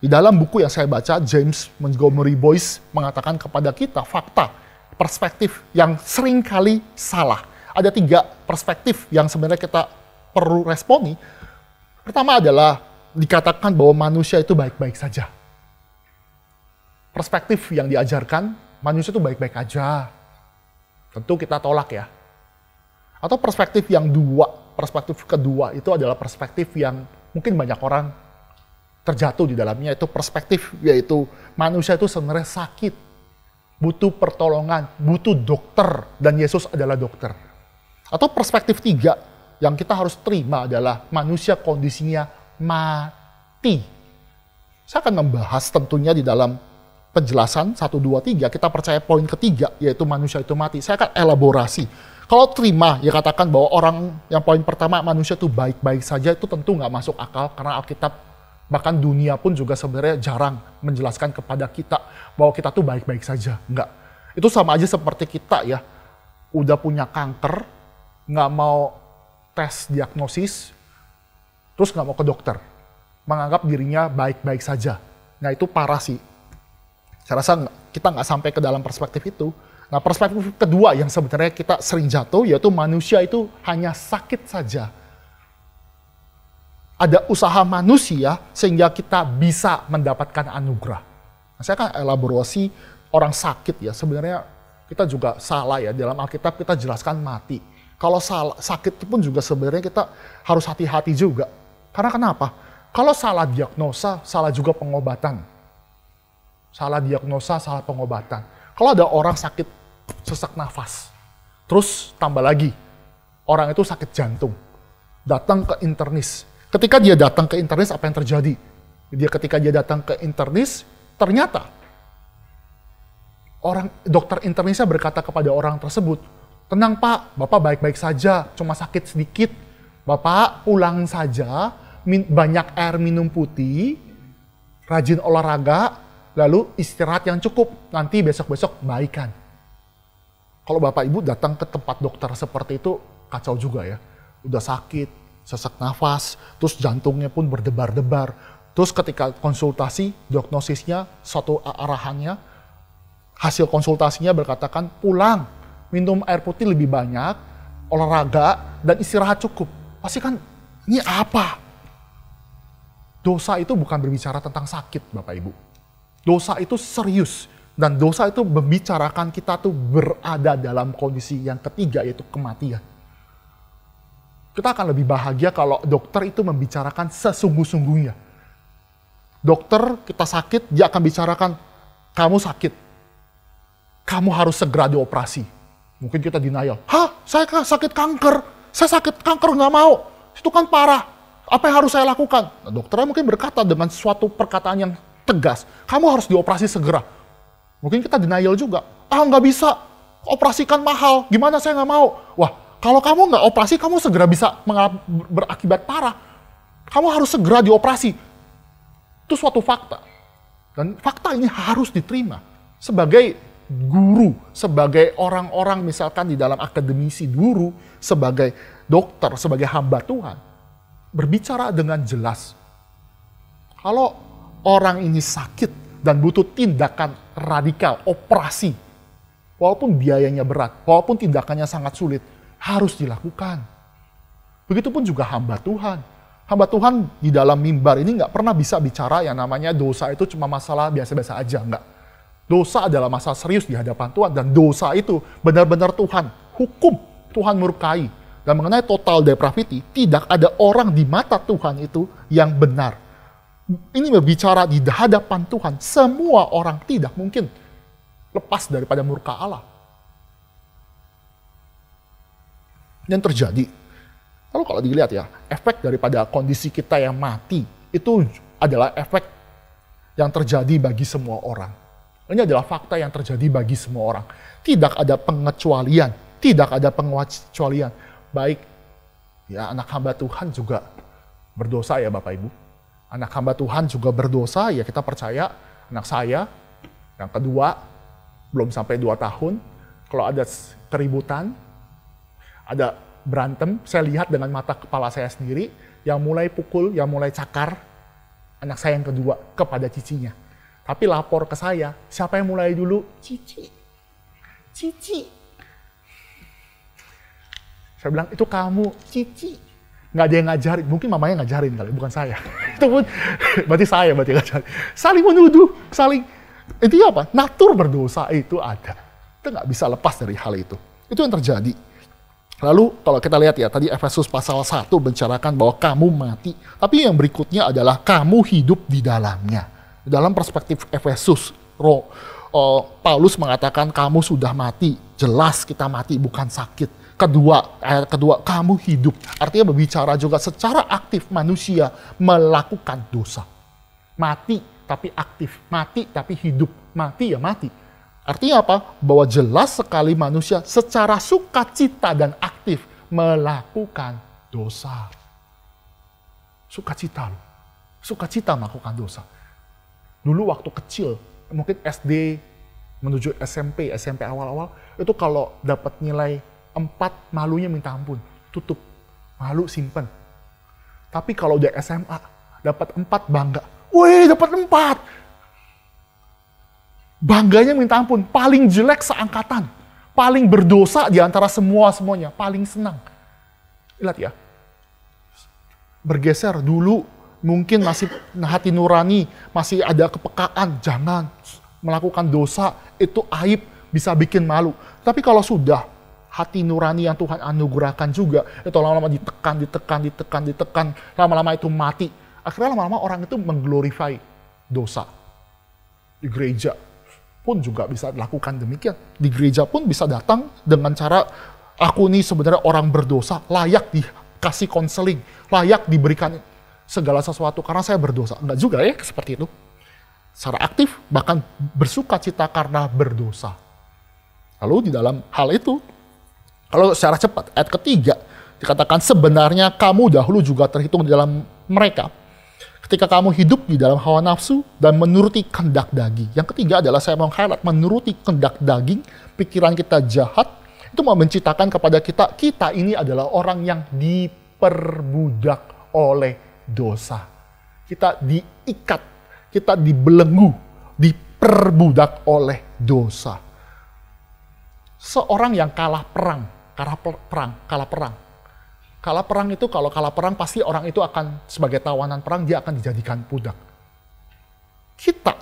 Speaker 1: di dalam buku yang saya baca, James Montgomery Boyce mengatakan kepada kita fakta, perspektif yang seringkali salah. Ada 3 perspektif yang sebenarnya kita perlu responi. Pertama adalah dikatakan bahwa manusia itu baik-baik saja. Perspektif yang diajarkan, manusia itu baik-baik aja. Tentu kita tolak ya. Atau perspektif yang perspektif kedua itu adalah perspektif yang mungkin banyak orang terjatuh di dalamnya, itu perspektif yaitu manusia itu sebenarnya sakit, butuh pertolongan, butuh dokter, dan Yesus adalah dokter. Atau perspektif 3 yang kita harus terima adalah manusia kondisinya mati. Saya akan membahas tentunya di dalam penjelasan 1, 2, 3. Kita percaya poin ketiga, yaitu manusia itu mati. Saya akan elaborasi. Kalau terima, ya katakan bahwa orang yang poin pertama manusia itu baik-baik saja, itu tentu nggak masuk akal karena Alkitab Bahkan dunia pun juga sebenarnya jarang menjelaskan kepada kita bahwa kita tuh baik-baik saja. Enggak. Itu sama aja seperti kita ya, udah punya kanker, nggak mau tes diagnosis, terus nggak mau ke dokter. Menganggap dirinya baik-baik saja. Nah itu parah sih. Saya rasa kita nggak sampai ke dalam perspektif itu. Nah perspektif kedua yang sebenarnya kita sering jatuh, yaitu manusia itu hanya sakit saja. Ada usaha manusia sehingga kita bisa mendapatkan anugerah. Nah, saya kan elaborasi orang sakit ya, sebenarnya kita juga salah ya. Dalam Alkitab kita jelaskan mati. Kalau sakit itu pun juga sebenarnya kita harus hati-hati juga. Karena kenapa? Kalau salah diagnosa, salah juga pengobatan. Salah diagnosa, salah pengobatan. Kalau ada orang sakit sesak nafas, terus tambah lagi, orang itu sakit jantung, datang ke internis. Ketika dia datang ke internis, apa yang terjadi? Ketika dia datang ke internis, ternyata dokter internisnya berkata kepada orang tersebut, tenang Pak, Bapak baik-baik saja, cuma sakit sedikit. Bapak pulang saja, banyak air minum putih, rajin olahraga, lalu istirahat yang cukup, nanti besok-besok baikan. Kalau Bapak Ibu datang ke tempat dokter seperti itu, kacau juga ya. Udah sakit, sesak nafas, terus jantungnya pun berdebar-debar. Terus ketika konsultasi, diagnosisnya, satu arahannya, hasil konsultasinya berkatakan pulang, minum air putih lebih banyak, olahraga, dan istirahat cukup. Pasti kan, ini apa? Dosa itu bukan berbicara tentang sakit, Bapak Ibu. Dosa itu serius. Dan dosa itu membicarakan kita tuh berada dalam kondisi yang ketiga, yaitu kematian. Kita akan lebih bahagia kalau dokter itu membicarakan sesungguh-sungguhnya. Dokter, kita sakit, dia akan bicarakan, kamu sakit. Kamu harus segera dioperasi. Mungkin kita denial. Hah? Saya sakit kanker. Saya sakit kanker, nggak mau. Itu kan parah. Apa yang harus saya lakukan? Nah, dokternya mungkin berkata dengan suatu perkataan yang tegas. Kamu harus dioperasi segera. Mungkin kita denial juga. Ah, nggak bisa. Operasikan mahal. Gimana saya nggak mau? Wah, kalau kamu nggak operasi, kamu segera bisa berakibat parah. Kamu harus segera dioperasi. Itu suatu fakta. Dan fakta ini harus diterima. Sebagai guru, sebagai orang-orang misalkan di dalam akademisi guru, sebagai dokter, sebagai hamba Tuhan, berbicara dengan jelas. Kalau orang ini sakit dan butuh tindakan radikal, operasi, walaupun biayanya berat, walaupun tindakannya sangat sulit, harus dilakukan. Begitupun juga hamba Tuhan. Hamba Tuhan di dalam mimbar ini nggak pernah bisa bicara yang namanya dosa itu cuma masalah biasa-biasa aja, nggak. Dosa adalah masalah serius di hadapan Tuhan, dan dosa itu benar-benar Tuhan hukum, Tuhan murkai. Dan mengenai total depravity, tidak ada orang di mata Tuhan itu yang benar. Ini berbicara di hadapan Tuhan, semua orang tidak mungkin lepas daripada murka Allah. Yang terjadi, lalu kalau dilihat ya, efek daripada kondisi kita yang mati, itu adalah efek yang terjadi bagi semua orang. Ini adalah fakta yang terjadi bagi semua orang. Tidak ada pengecualian. Tidak ada pengecualian. Baik, ya anak hamba Tuhan juga berdosa ya Bapak Ibu. Anak hamba Tuhan juga berdosa, ya kita percaya. Anak saya, yang kedua, belum sampai 2 tahun. Kalau ada keributan, ada berantem, saya lihat dengan mata kepala saya sendiri, yang mulai pukul, yang mulai cakar, anak saya yang kedua kepada cicinya. Tapi lapor ke saya, siapa yang mulai dulu? Cici. Cici. Saya bilang, itu kamu, Cici. Nggak ada yang ngajarin, mungkin mamanya ngajarin kali, bukan saya. Itu pun, berarti saya ngajarin. Saling menuduh, saling, intinya apa? Natur berdosa itu ada. Kita nggak bisa lepas dari hal itu. Itu yang terjadi. Lalu kalau kita lihat ya, tadi Efesus pasal 1 mencarakan bahwa kamu mati. Tapi yang berikutnya adalah kamu hidup di dalamnya. Dalam perspektif Efesus, Paulus mengatakan kamu sudah mati. Jelas kita mati, bukan sakit. Ayat kedua, kamu hidup. Artinya berbicara juga secara aktif manusia melakukan dosa. Mati tapi aktif, mati tapi hidup. Mati ya mati. Artinya apa? Bahwa jelas sekali manusia secara sukacita dan aktif melakukan dosa. Sukacita loh. Sukacita melakukan dosa. Dulu waktu kecil, mungkin SD menuju SMP awal-awal, itu kalau dapat nilai 4, malunya minta ampun. Tutup, malu simpen. Tapi kalau udah SMA, dapat 4 bangga. Wih, dapat 4! Bangganya minta ampun, paling jelek seangkatan. Paling berdosa di antara semuanya, paling senang. Lihat ya, bergeser dulu, mungkin masih hati nurani, masih ada kepekaan, jangan melakukan dosa, itu aib, bisa bikin malu. Tapi kalau sudah hati nurani yang Tuhan anugerahkan juga, itu lama-lama ditekan, lama-lama itu mati. Akhirnya lama-lama orang itu mengglorify dosa. Di gereja pun juga bisa lakukan demikian. Di gereja pun bisa datang dengan cara, aku nih sebenarnya orang berdosa, layak dikasih konseling, layak diberikan segala sesuatu karena saya berdosa. Enggak juga ya seperti itu. Secara aktif, bahkan bersuka cita karena berdosa. Lalu di dalam hal itu, kalau secara cepat, ayat ketiga, dikatakan sebenarnya kamu dahulu juga terhitung di dalam mereka. Ketika kamu hidup di dalam hawa nafsu dan menuruti kehendak daging. Yang ketiga adalah saya mau highlight, menuruti kehendak daging, pikiran kita jahat, itu mau menciptakan kepada kita ini adalah orang yang diperbudak oleh dosa. Kita diikat, kita dibelenggu, diperbudak oleh dosa. Seorang yang kalah perang. Kalah perang itu, kalau kalah perang pasti orang itu akan sebagai tawanan perang, dia akan dijadikan budak. Kita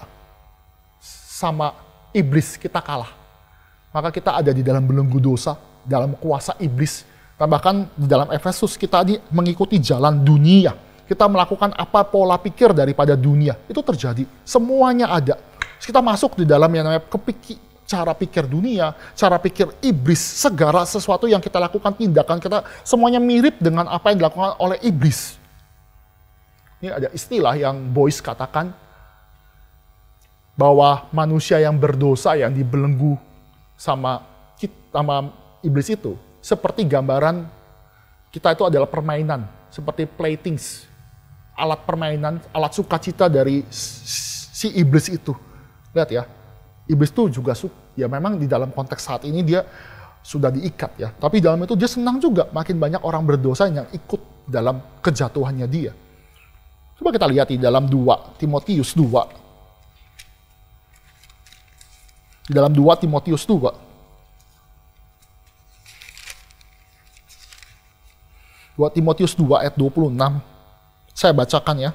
Speaker 1: sama iblis, kita kalah. Maka kita ada di dalam belenggu dosa, dalam kuasa iblis. Bahkan di dalam Efesus kita mengikuti jalan dunia. Kita melakukan apa pola pikir daripada dunia. Itu terjadi. Semuanya ada. Kita masuk di dalam yang namanya cara pikir dunia, cara pikir iblis, segala sesuatu yang kita lakukan, tindakan kita, semuanya mirip dengan apa yang dilakukan oleh iblis. Ini ada istilah yang Boyce katakan, bahwa manusia yang berdosa, yang dibelenggu sama iblis itu, seperti gambaran kita itu adalah permainan, seperti playthings, alat permainan, alat sukacita dari si iblis itu. Lihat ya, iblis itu juga ya memang di dalam konteks saat ini dia sudah diikat ya. Tapi dalam itu dia senang juga makin banyak orang berdosa yang ikut dalam kejatuhannya dia. Coba kita lihat di dalam 2 Timotius 2. Di dalam 2 Timotius 2. 2 Timotius 2 ayat 26. Saya bacakan ya.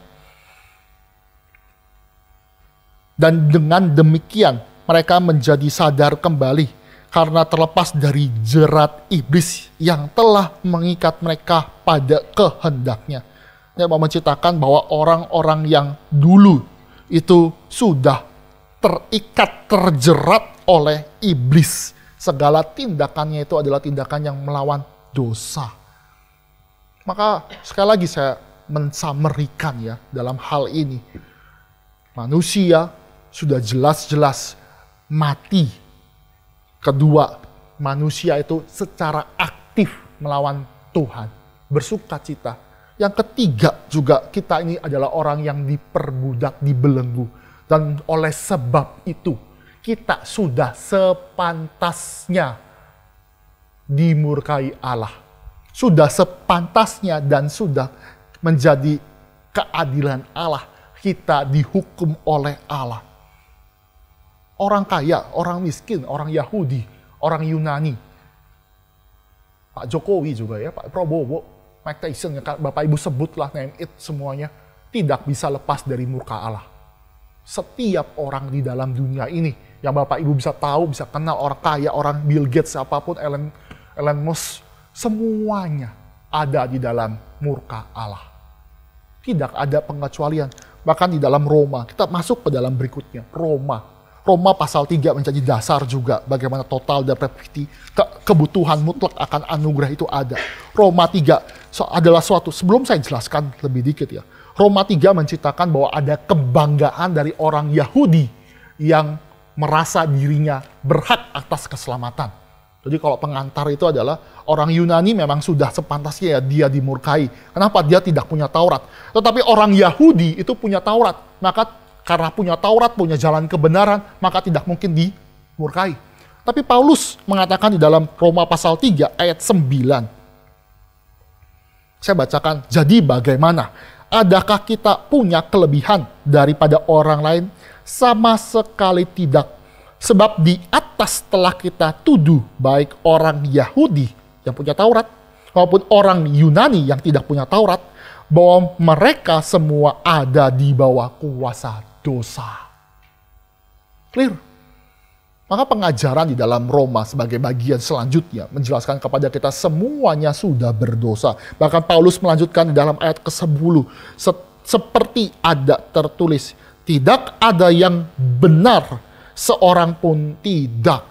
Speaker 1: Dan dengan demikian mereka menjadi sadar kembali karena terlepas dari jerat iblis yang telah mengikat mereka pada kehendaknya. Dia mau menceritakan bahwa orang-orang yang dulu itu sudah terikat, terjerat oleh iblis. Segala tindakannya itu adalah tindakan yang melawan dosa. Maka sekali lagi saya mensamerikan ya dalam hal ini. Manusia sudah jelas-jelas mati. Kedua, manusia itu secara aktif melawan Tuhan, bersukacita. Yang ketiga juga kita ini adalah orang yang diperbudak, dibelenggu. Dan oleh sebab itu kita sudah sepantasnya dimurkai Allah. Sudah sepantasnya dan sudah menjadi keadilan Allah. Kita dihukum oleh Allah. Orang kaya, orang miskin, orang Yahudi, orang Yunani. Pak Jokowi juga ya, Pak Prabowo, Mike Tyson, Bapak Ibu sebutlah, name it semuanya. Tidak bisa lepas dari murka Allah. Setiap orang di dalam dunia ini, yang Bapak Ibu bisa tahu, bisa kenal, orang kaya, orang Bill Gates, apapun, Elon Musk, semuanya ada di dalam murka Allah. Tidak ada pengecualian. Bahkan di dalam Roma, kita masuk ke dalam berikutnya, Roma pasal 3 menjadi dasar juga bagaimana total dan kebutuhan mutlak akan anugerah itu ada. Roma 3 adalah suatu, sebelum saya jelaskan lebih dikit ya. Roma 3 menceritakan bahwa ada kebanggaan dari orang Yahudi yang merasa dirinya berhak atas keselamatan. Jadi kalau pengantar itu adalah orang Yunani memang sudah sepantasnya ya dia dimurkai. Kenapa? Dia tidak punya Taurat. Tetapi orang Yahudi itu punya Taurat. Maka karena punya Taurat, punya jalan kebenaran, maka tidak mungkin dimurkai. Tapi Paulus mengatakan di dalam Roma pasal 3 ayat 9. Saya bacakan, jadi bagaimana? Adakah kita punya kelebihan daripada orang lain? Sama sekali tidak. Sebab di atas telah kita tuduh baik orang Yahudi yang punya Taurat maupun orang Yunani yang tidak punya Taurat, bahwa mereka semua ada di bawah kuasa dosa. Clear? Maka pengajaran di dalam Roma sebagai bagian selanjutnya menjelaskan kepada kita semuanya sudah berdosa. Bahkan Paulus melanjutkan di dalam ayat ke-10. Seperti ada tertulis, tidak ada yang benar, seorang pun tidak.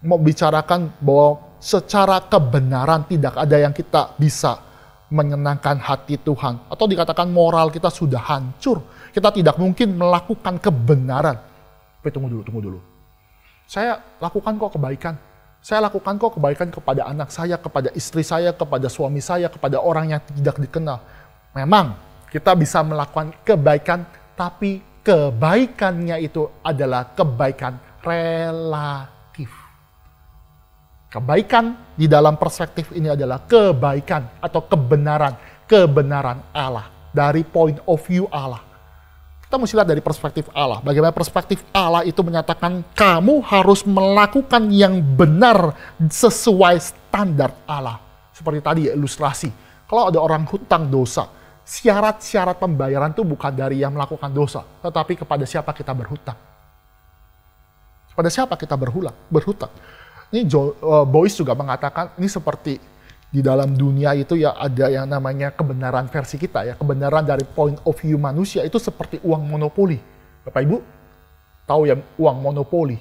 Speaker 1: Membicarakan bahwa secara kebenaran tidak ada yang kita bisa menyenangkan hati Tuhan. Atau dikatakan moral kita sudah hancur. Kita tidak mungkin melakukan kebenaran. Tapi tunggu dulu. Saya lakukan kok kebaikan. Saya lakukan kok kebaikan kepada anak saya, kepada istri saya, kepada suami saya, kepada orang yang tidak dikenal. Memang kita bisa melakukan kebaikan, tapi kebaikannya itu adalah kebaikan relatif. Kebaikan di dalam perspektif ini adalah kebaikan atau kebenaran Allah. Dari point of view Allah. Kita mesti lihat dari perspektif Allah. Bagaimana perspektif Allah itu menyatakan kamu harus melakukan yang benar sesuai standar Allah. Seperti tadi ya ilustrasi. Kalau ada orang hutang dosa, syarat-syarat pembayaran itu bukan dari yang melakukan dosa, tetapi kepada siapa kita berhutang. Kepada siapa kita berhutang. Ini Boyce juga mengatakan, ini seperti di dalam dunia itu ya ada yang namanya kebenaran versi kita ya. Kebenaran dari point of view manusia itu seperti uang monopoli. Bapak Ibu tahu ya uang monopoli.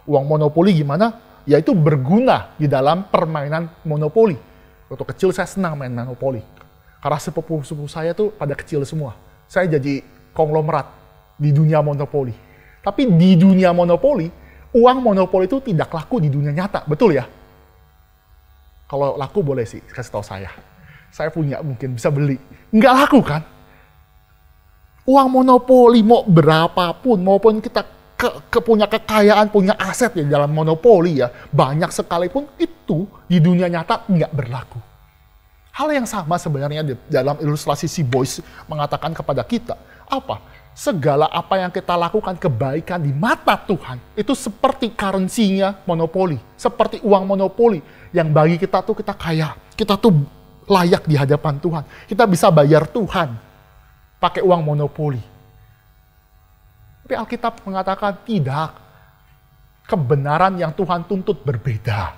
Speaker 1: Uang monopoli gimana? Yaitu berguna di dalam permainan monopoli. Waktu kecil saya senang main monopoli. Karena sepupu-sepupu saya tuh pada kecil semua. Saya jadi konglomerat di dunia monopoli. Tapi di dunia monopoli, uang monopoli itu tidak laku di dunia nyata. Betul ya? Kalau laku boleh sih, kasih tahu saya. Saya punya mungkin bisa beli. Nggak laku kan? Uang monopoli mau berapapun, maupun kita punya kekayaan, punya aset ya dalam monopoli ya. Banyak sekalipun itu di dunia nyata nggak berlaku. Hal yang sama sebenarnya dalam ilustrasi si Boyce mengatakan kepada kita. Apa? Segala apa yang kita lakukan kebaikan di mata Tuhan, itu seperti currency-nya monopoli. Seperti uang monopoli, yang bagi kita tuh kita kaya. Kita tuh layak di hadapan Tuhan. Kita bisa bayar Tuhan pakai uang monopoli. Tapi Alkitab mengatakan tidak. Kebenaran yang Tuhan tuntut berbeda.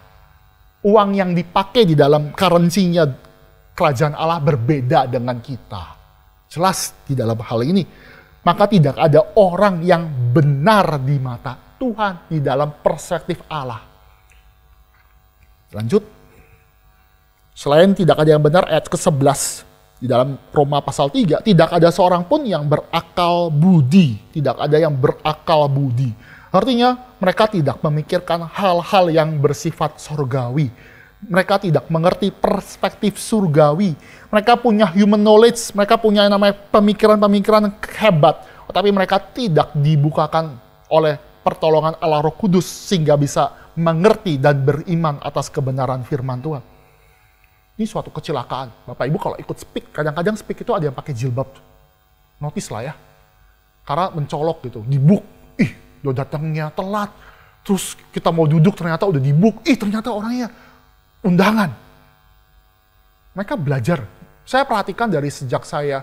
Speaker 1: Uang yang dipakai di dalam currency-nya kerajaan Allah berbeda dengan kita. Jelas di dalam hal ini. Maka tidak ada orang yang benar di mata Tuhan di dalam perspektif Allah. Lanjut. Selain tidak ada yang benar, ayat ke-11 di dalam Roma pasal 3, tidak ada seorang pun yang berakal budi. Tidak ada yang berakal budi. Artinya mereka tidak memikirkan hal-hal yang bersifat surgawi. Mereka tidak mengerti perspektif surgawi. Mereka punya human knowledge, mereka punya yang namanya pemikiran-pemikiran hebat. Tapi mereka tidak dibukakan oleh pertolongan Allah Roh Kudus sehingga bisa mengerti dan beriman atas kebenaran firman Tuhan. Ini suatu kecelakaan. Bapak Ibu kalau ikut speak, kadang-kadang speak itu ada yang pakai jilbab. Notice lah ya. Karena mencolok gitu, di book. Ih, udah datangnya telat. Terus kita mau duduk ternyata udah di book. Ih, ternyata orangnya undangan. Mereka belajar. Saya perhatikan dari sejak saya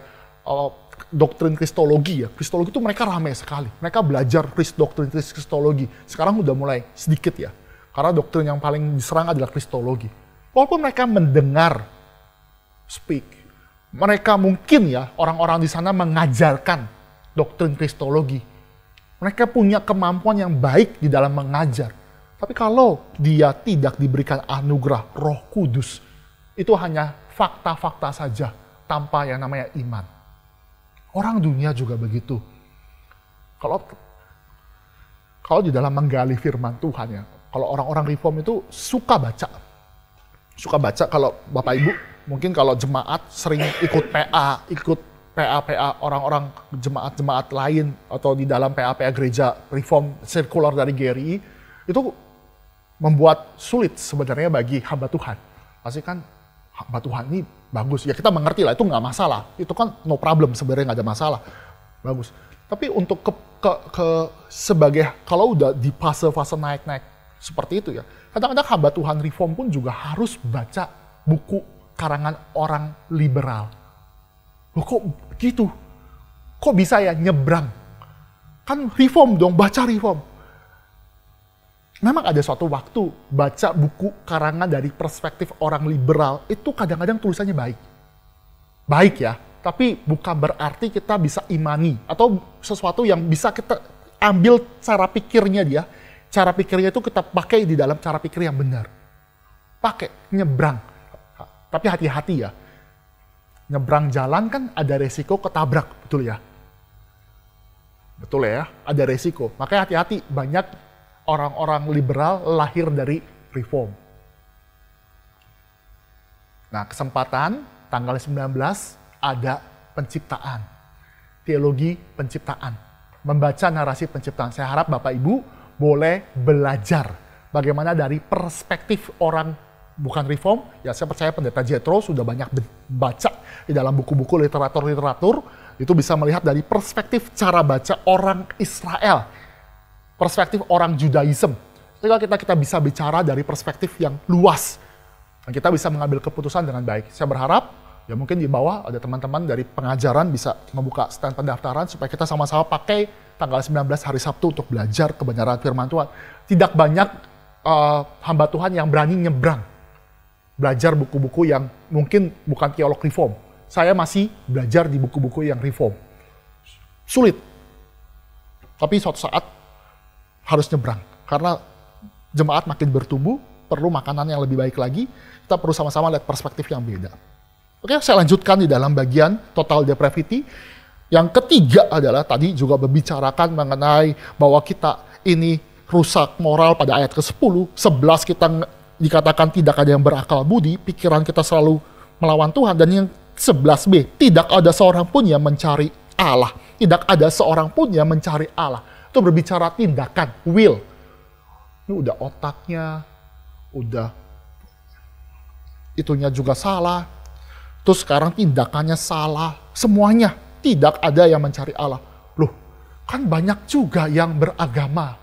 Speaker 1: doktrin kristologi ya. Kristologi itu mereka ramai sekali. Mereka belajar doktrin kristologi. Sekarang udah mulai sedikit ya. Karena doktrin yang paling diserang adalah kristologi. Walaupun mereka mendengar speak. Mereka mungkin ya orang-orang di sana mengajarkan doktrin kristologi. Mereka punya kemampuan yang baik di dalam mengajar. Tapi kalau dia tidak diberikan anugerah Roh Kudus, itu hanya fakta-fakta saja tanpa yang namanya iman. Orang dunia juga begitu. Kalau di dalam menggali firman Tuhan ya, Kalau orang-orang reform itu suka baca. Suka baca kalau Bapak Ibu, mungkin kalau jemaat sering ikut PA orang-orang jemaat lain atau di dalam PA gereja reform sirkular dari GRI, itu membuat sulit sebenarnya bagi hamba Tuhan. Pasti kan hamba Tuhan ini bagus, ya kita mengerti lah, itu nggak masalah. Itu kan no problem sebenarnya, nggak ada masalah. Bagus. Tapi untuk sebagai, kalau udah di fase-fase naik-naik seperti itu ya, kadang-kadang hamba Tuhan reform pun juga harus baca buku karangan orang liberal. Loh kok begitu? Kok bisa ya nyebrang? Kan reform dong, baca reform. Memang ada suatu waktu baca buku karangan dari perspektif orang liberal, itu kadang-kadang tulisannya baik. Baik ya, tapi bukan berarti kita bisa imani, atau sesuatu yang bisa kita ambil cara pikirnya dia, cara pikirnya itu kita pakai di dalam cara pikir yang benar. Pakai, nyebrang. Tapi hati-hati ya, nyebrang jalan kan ada resiko ketabrak, betul ya? Betul ya, ada resiko. Makanya hati-hati, banyak orang-orang liberal lahir dari reform. Nah, kesempatan tanggal 19 ada penciptaan. Teologi penciptaan. Membaca narasi penciptaan. Saya harap Bapak Ibu boleh belajar bagaimana dari perspektif orang bukan reform. Ya saya percaya Pendeta Jethro sudah banyak baca di dalam buku-buku literatur-literatur. Itu bisa melihat dari perspektif cara baca orang Israel. Perspektif orang Judaism. Sehingga kita bisa bicara dari perspektif yang luas. Dan kita bisa mengambil keputusan dengan baik. Saya berharap, ya mungkin di bawah ada teman-teman dari pengajaran bisa membuka stand pendaftaran supaya kita sama-sama pakai tanggal 19 hari Sabtu untuk belajar kebenaran firman Tuhan. Tidak banyak hamba Tuhan yang berani nyebrang. Belajar buku-buku yang mungkin bukan teolog reform. Saya masih belajar di buku-buku yang reform. Sulit. Tapi suatu saat harus nyebrang. Karena jemaat makin bertumbuh, perlu makanan yang lebih baik lagi, kita perlu sama-sama lihat perspektif yang beda. Oke, saya lanjutkan di dalam bagian total depravity. Yang ketiga adalah tadi juga membicarakan mengenai bahwa kita ini rusak moral pada ayat ke-10, 11 kita dikatakan tidak ada yang berakal budi, pikiran kita selalu melawan Tuhan, dan yang 11b, tidak ada seorang pun yang mencari Allah. Tidak ada seorang pun yang mencari Allah. Itu berbicara tindakan, will. Ini udah otaknya, udah itunya juga salah. Terus sekarang tindakannya salah. Semuanya tidak ada yang mencari Allah. Loh, kan banyak juga yang beragama.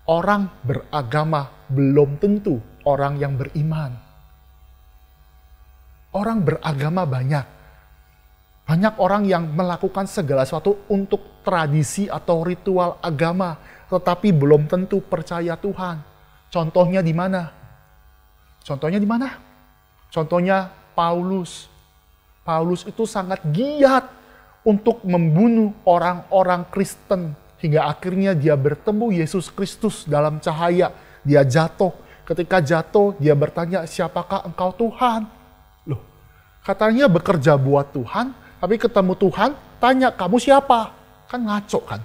Speaker 1: Orang beragama belum tentu orang yang beriman. Orang beragama banyak. Banyak orang yang melakukan segala sesuatu untuk tradisi atau ritual agama, tetapi belum tentu percaya Tuhan. Contohnya di mana? Contohnya di mana? Contohnya Paulus. Paulus itu sangat giat untuk membunuh orang-orang Kristen, hingga akhirnya dia bertemu Yesus Kristus dalam cahaya. Dia jatuh. Ketika jatuh, dia bertanya, siapakah engkau Tuhan? Loh, katanya bekerja buat Tuhan, tapi ketemu Tuhan, tanya, kamu siapa? Kan ngaco kan?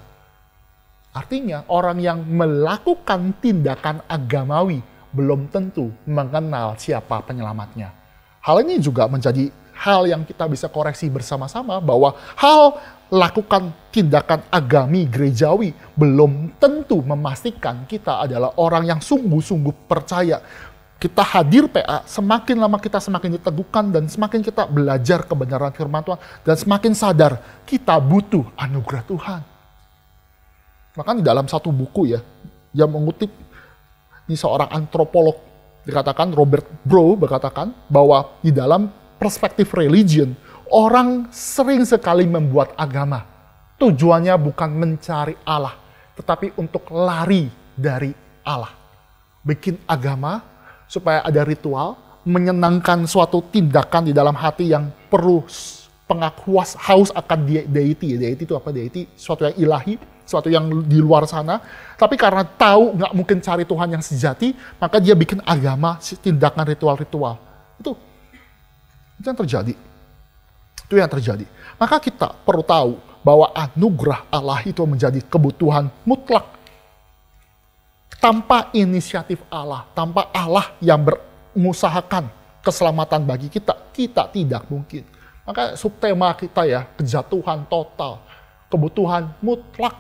Speaker 1: Artinya, orang yang melakukan tindakan agamawi belum tentu mengenal siapa penyelamatnya. Hal ini juga menjadi hal yang kita bisa koreksi bersama-sama, bahwa hal lakukan tindakan agami gerejawi belum tentu memastikan kita adalah orang yang sungguh-sungguh percaya. Kita hadir PA, semakin lama kita semakin diteguhkan dan semakin kita belajar kebenaran firman Tuhan dan semakin sadar kita butuh anugerah Tuhan. Maka di dalam satu buku ya, yang mengutip ini seorang antropolog, dikatakan Robert Brough berkatakan bahwa di dalam perspektif religion, orang sering sekali membuat agama. Tujuannya bukan mencari Allah, tetapi untuk lari dari Allah. Bikin agama supaya ada ritual, menyenangkan suatu tindakan di dalam hati yang perlu pengakuan, haus akan deity. Deity itu apa? Deity, suatu yang ilahi, suatu yang di luar sana. Tapi karena tahu nggak mungkin cari Tuhan yang sejati, maka dia bikin agama, tindakan ritual-ritual. Itu yang terjadi. Itu yang terjadi. Maka kita perlu tahu bahwa anugerah Allah itu menjadi kebutuhan mutlak. Tanpa inisiatif Allah, tanpa Allah yang mengusahakan keselamatan bagi kita, kita tidak mungkin. Maka subtema kita ya, kejatuhan total, kebutuhan mutlak.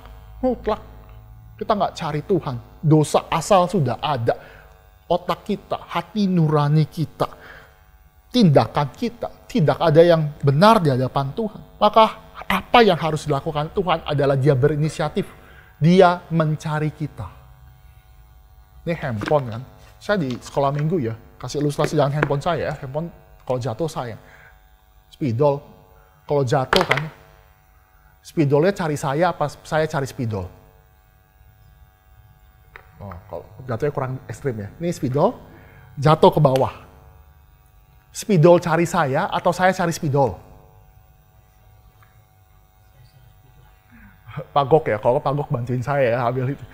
Speaker 1: Kita nggak cari Tuhan, dosa asal sudah ada. Otak kita, hati nurani kita, tindakan kita, tidak ada yang benar di hadapan Tuhan. Maka apa yang harus dilakukan Tuhan adalah Dia berinisiatif. Dia mencari kita. Ini handphone kan. Saya di sekolah minggu ya, kasih ilustrasi dengan handphone saya. Handphone kalau jatuh saya. Spidol. Kalau jatuh kan, spidolnya cari saya apa saya cari spidol? Oh, kalau jatuhnya kurang ekstrim ya. Ini spidol, jatuh ke bawah. Spidol cari saya atau saya cari spidol? Pak Gok ya, kalau Pak Gok bantuin saya ya ambil itu.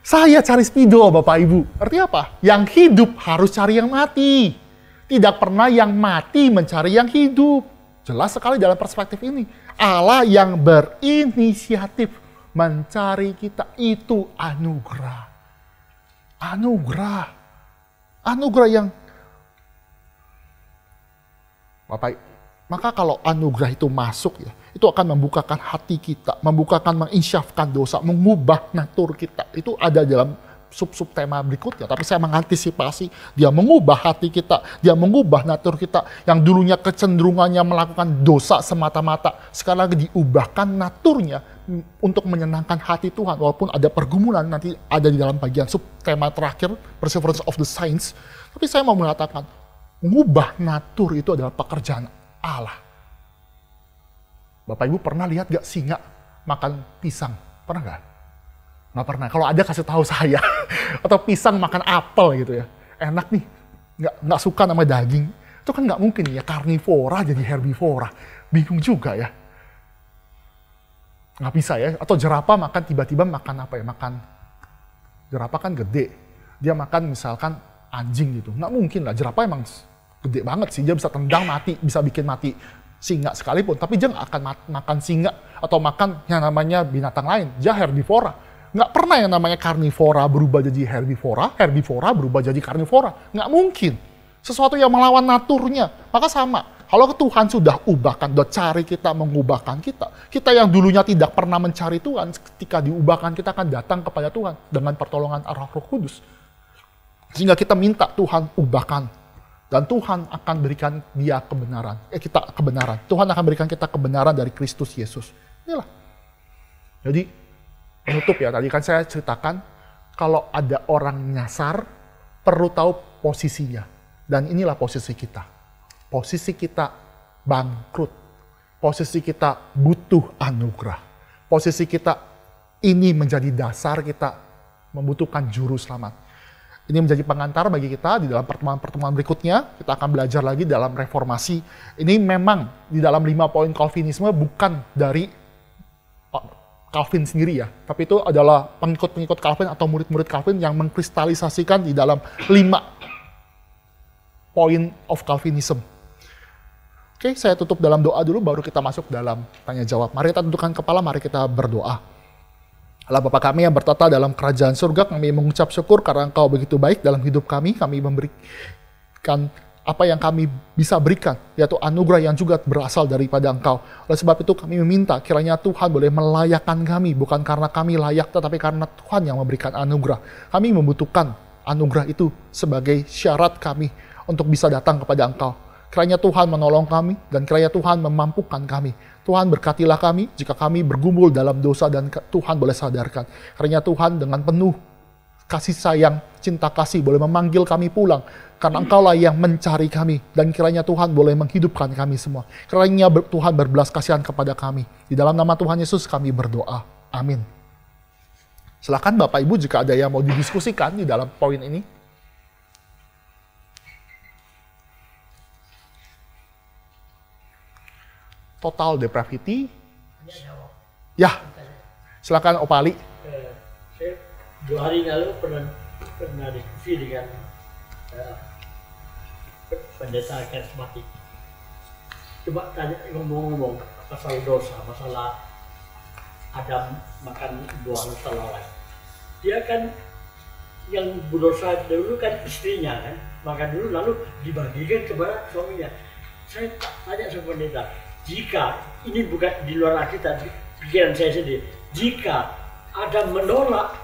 Speaker 1: Saya cari spidol Bapak Ibu. Artinya apa? Yang hidup harus cari yang mati. Tidak pernah yang mati mencari yang hidup. Jelas sekali dalam perspektif ini. Allah yang berinisiatif mencari kita itu anugerah. Anugerah yang Bapak, maka kalau anugerah itu masuk ya, itu akan membukakan hati kita, menginsyafkan dosa, mengubah natur kita. Itu ada dalam sub-sub tema berikutnya, tapi saya mengantisipasi dia mengubah hati kita, dia mengubah natur kita yang dulunya kecenderungannya melakukan dosa semata-mata, sekarang lagi diubahkan naturnya untuk menyenangkan hati Tuhan, walaupun ada pergumulan nanti ada di dalam bagian sub tema terakhir, Perseverance of the Saints. Tapi saya mau mengatakan, mengubah natur itu adalah pekerjaan Allah. Bapak Ibu pernah lihat gak singa makan pisang? Pernah gak? Nggak pernah. Kalau ada kasih tahu saya. Atau pisang makan apel gitu ya. Enak nih. Nggak suka nama daging. Itu kan nggak mungkin ya. Karnivora jadi herbivora. Bingung juga ya. Nggak bisa ya. Atau jerapah makan tiba-tiba makan apa ya. Jerapah kan gede. Dia makan misalkan anjing gitu. Nggak mungkin lah. Jerapah emang gede banget sih. Dia bisa tendang mati. Bisa bikin mati singa sekalipun. Tapi dia nggak akan makan singa. Atau makan yang namanya binatang lain. Dia herbivora. Nggak pernah yang namanya karnivora berubah jadi herbivora, herbivora berubah jadi karnivora. Nggak mungkin. Sesuatu yang melawan naturnya. Maka sama. Kalau Tuhan sudah ubahkan, sudah cari kita, mengubahkan kita. Kita yang dulunya tidak pernah mencari Tuhan, ketika diubahkan kita akan datang kepada Tuhan dengan pertolongan Roh Kudus. Sehingga kita minta Tuhan ubahkan. Dan Tuhan akan berikan dia kebenaran. Kita kebenaran. Tuhan akan berikan kita kebenaran dari Kristus Yesus. Inilah. Jadi, penutup ya, tadi kan saya ceritakan, kalau ada orang nyasar, perlu tahu posisinya. Dan inilah posisi kita. Posisi kita bangkrut. Posisi kita butuh anugerah. Posisi kita ini menjadi dasar kita membutuhkan juru selamat. Ini menjadi pengantar bagi kita di dalam pertemuan-pertemuan berikutnya. Kita akan belajar lagi dalam reformasi. Ini memang di dalam 5 poin Calvinisme bukan dari Calvin sendiri ya, tapi itu adalah pengikut-pengikut Calvin atau murid-murid Calvin yang mengkristalisasikan di dalam 5 point of Calvinism. Oke, saya tutup dalam doa dulu, baru kita masuk dalam tanya jawab. Mari kita tundukkan kepala, mari kita berdoa. Allah Bapa kami yang bertata dalam kerajaan surga, kami mengucap syukur karena Engkau begitu baik dalam hidup kami memberikan apa yang kami bisa berikan, yaitu anugerah yang juga berasal daripada Engkau. Oleh sebab itu kami meminta kiranya Tuhan boleh melayakkan kami, bukan karena kami layak, tetapi karena Tuhan yang memberikan anugerah. Kami membutuhkan anugerah itu sebagai syarat kami untuk bisa datang kepada Engkau. Kiranya Tuhan menolong kami, dan kiranya Tuhan memampukan kami. Tuhan berkatilah kami jika kami bergumul dalam dosa dan Tuhan boleh sadarkan. Kiranya Tuhan dengan penuh kasih sayang, cinta kasih boleh memanggil kami pulang. Karena Engkaulah yang mencari kami. Dan kiranya Tuhan boleh menghidupkan kami semua. Kiranya Tuhan berbelas kasihan kepada kami. Di dalam nama Tuhan Yesus kami berdoa. Amin. Silakan Bapak Ibu jika ada yang mau didiskusikan di dalam poin ini. Total depravity. Ya, silakan Opali.
Speaker 2: Saya 2 hari lalu pernah diskusi dengan pendeta karismatik. Coba tanya ngomong-ngomong pasal dosa, masalah Adam makan buah terlarang. Dia kan yang berdosa dulu kan istrinya kan, makan dulu lalu dibagikan kepada suaminya. Saya tanya sama pendeta, jika ini bukan di luar Alkitab, pikiran saya sendiri, jika Adam menolak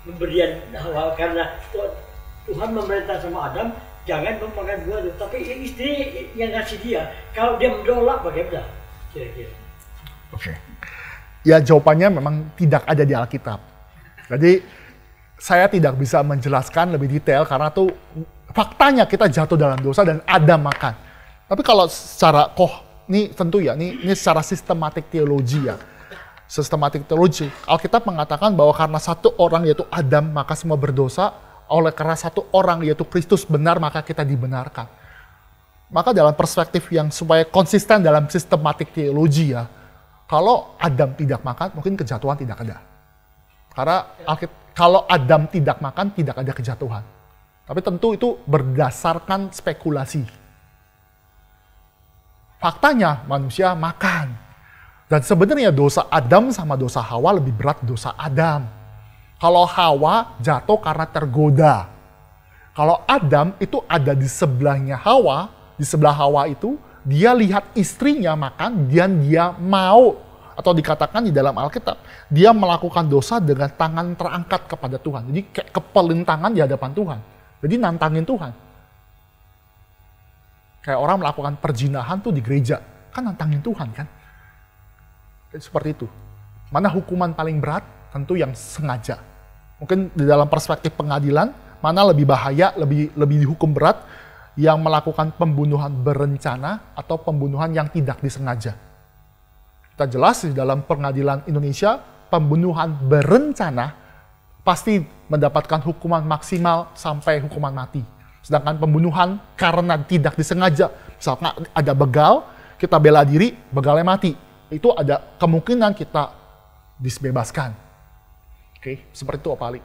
Speaker 2: pemberian Hawa karena Tuhan memerintah sama Adam jangan memakan buah itu, tapi istri yang ngasih dia, kalau dia menolak bagaimana kira-kira?
Speaker 1: Oke. Ya jawabannya memang tidak ada di Alkitab. Jadi saya tidak bisa menjelaskan lebih detail karena tuh faktanya kita jatuh dalam dosa dan Adam makan. Tapi kalau secara ini tentu ya, ini secara sistematik teologi ya. Sistematik teologi, Alkitab mengatakan bahwa karena satu orang yaitu Adam maka semua berdosa, oleh karena satu orang yaitu Kristus benar maka kita dibenarkan. Maka dalam perspektif yang supaya konsisten dalam sistematik teologi ya, kalau Adam tidak makan mungkin kejatuhan tidak ada. Karena kalau Adam tidak makan tidak ada kejatuhan. Tapi tentu itu berdasarkan spekulasi. Faktanya manusia makan. Dan sebenarnya dosa Adam sama dosa Hawa lebih berat dosa Adam. Kalau Hawa jatuh karena tergoda. Kalau Adam itu ada di sebelahnya Hawa, di sebelah Hawa itu, dia lihat istrinya makan dan dia mau, atau dikatakan di dalam Alkitab, dia melakukan dosa dengan tangan terangkat kepada Tuhan. Jadi kayak kepelintangan di hadapan Tuhan. Jadi nantangin Tuhan. Kayak orang melakukan perzinahan tuh di gereja, kan nantangin Tuhan kan. Seperti itu. Mana hukuman paling berat? Tentu yang sengaja. Mungkin di dalam perspektif pengadilan, mana lebih bahaya, lebih dihukum berat, yang melakukan pembunuhan berencana atau pembunuhan yang tidak disengaja. Kita jelas di dalam pengadilan Indonesia, pembunuhan berencana pasti mendapatkan hukuman maksimal sampai hukuman mati. Sedangkan pembunuhan karena tidak disengaja, misalkan ada begal, kita bela diri, begalnya mati. Itu ada kemungkinan kita disebebaskan. Oke, seperti itu Pak Ali.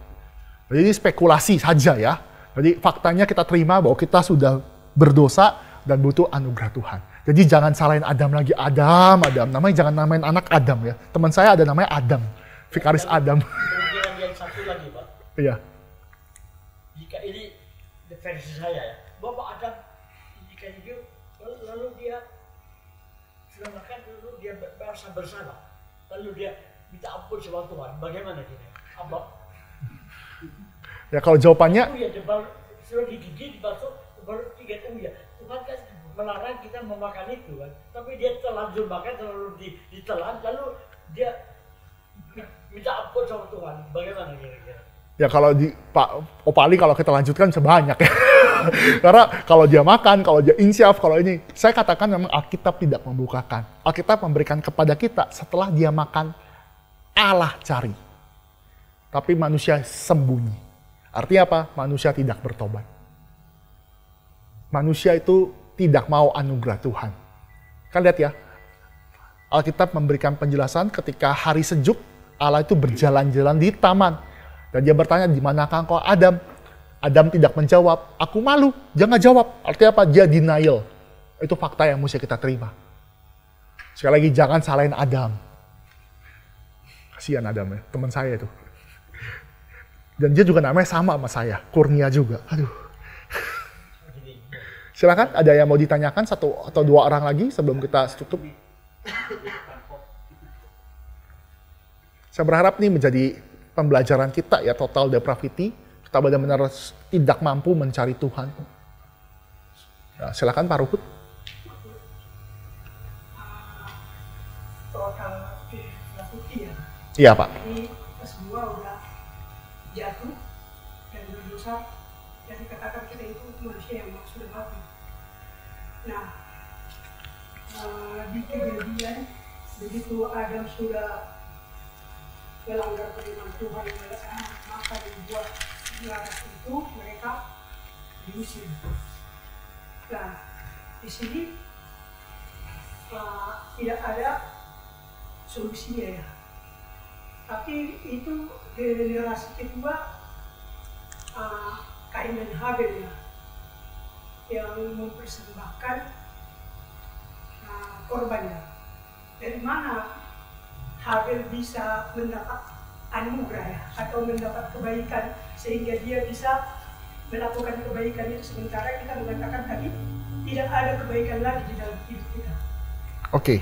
Speaker 1: Jadi ini spekulasi saja ya. Jadi faktanya kita terima bahwa kita sudah berdosa dan butuh anugerah Tuhan. Jadi jangan salahin Adam lagi. Adam. Namanya jangan namain anak Adam ya. Teman saya ada namanya Adam. Vikaris Adam.
Speaker 2: Kemudian yang satu lagi Pak.
Speaker 1: Iya.
Speaker 2: Jika ini versi saya ya. Bapak Adam jika hidup lalu dia sudah makan, lalu dia merasa bersalah, lalu dia minta ampun sama Tuhan. Bagaimana kita? Apa?
Speaker 1: Ya kalau jawabannya,
Speaker 2: ya, sudah digigit, dibasuh, baru 3 tahun ya. Tuhan kan melarang kita memakan itu kan. Tapi dia terlanjur makan, terlalu ditelan, lalu dia minta ampun sama Tuhan. Bagaimana kira-kira?
Speaker 1: ya kalau di Pak Opali kalau kita lanjutkan sebanyak ya. Karena kalau dia makan, kalau dia insyaf, kalau ini, saya katakan memang Alkitab tidak membukakan. Alkitab memberikan kepada kita setelah dia makan, Allah cari. Tapi manusia sembunyi. Artinya apa? Manusia tidak bertobat. Manusia itu tidak mau anugerah Tuhan. Kan lihat ya, Alkitab memberikan penjelasan ketika hari sejuk, Allah itu berjalan-jalan di taman. Dan dia bertanya, di manakah engkau Adam? Adam tidak menjawab, aku malu, jangan jawab. Artinya apa? Dia denial. Itu fakta yang mesti kita terima. Sekali lagi, jangan salahin Adam. Kasihan Adam ya, teman saya itu. Dan dia juga namanya sama saya, Kurnia juga. Aduh. Silakan, ada yang mau ditanyakan satu atau dua orang lagi sebelum kita tutup. Saya berharap ini menjadi pembelajaran kita ya, total depravity. Kita benar-benar tidak mampu mencari Tuhan. Nah, silakan Pak Ruhut.
Speaker 3: Total depravity ya.
Speaker 1: Iya Pak.
Speaker 3: Jadi kita semua udah jatuh dan berdosa. Jadi katakan kita itu manusia yang sudah mati. Nah, di Kejadian begitu Adam sudah melanggar firman Tuhan, makan buah laras itu, mereka diusir. Nah, di sini tidak ada solusinya ya. Tapi itu generasi kedua, Kain dan Habel ya, yang mempersembahkan korbannya. Dari mana Habel bisa mendapat anugerah ya, atau mendapat kebaikan sehingga dia bisa melakukan kebaikan itu, sementara kita mengatakan tadi tidak ada kebaikan lagi di dalam hidup kita.
Speaker 1: Oke,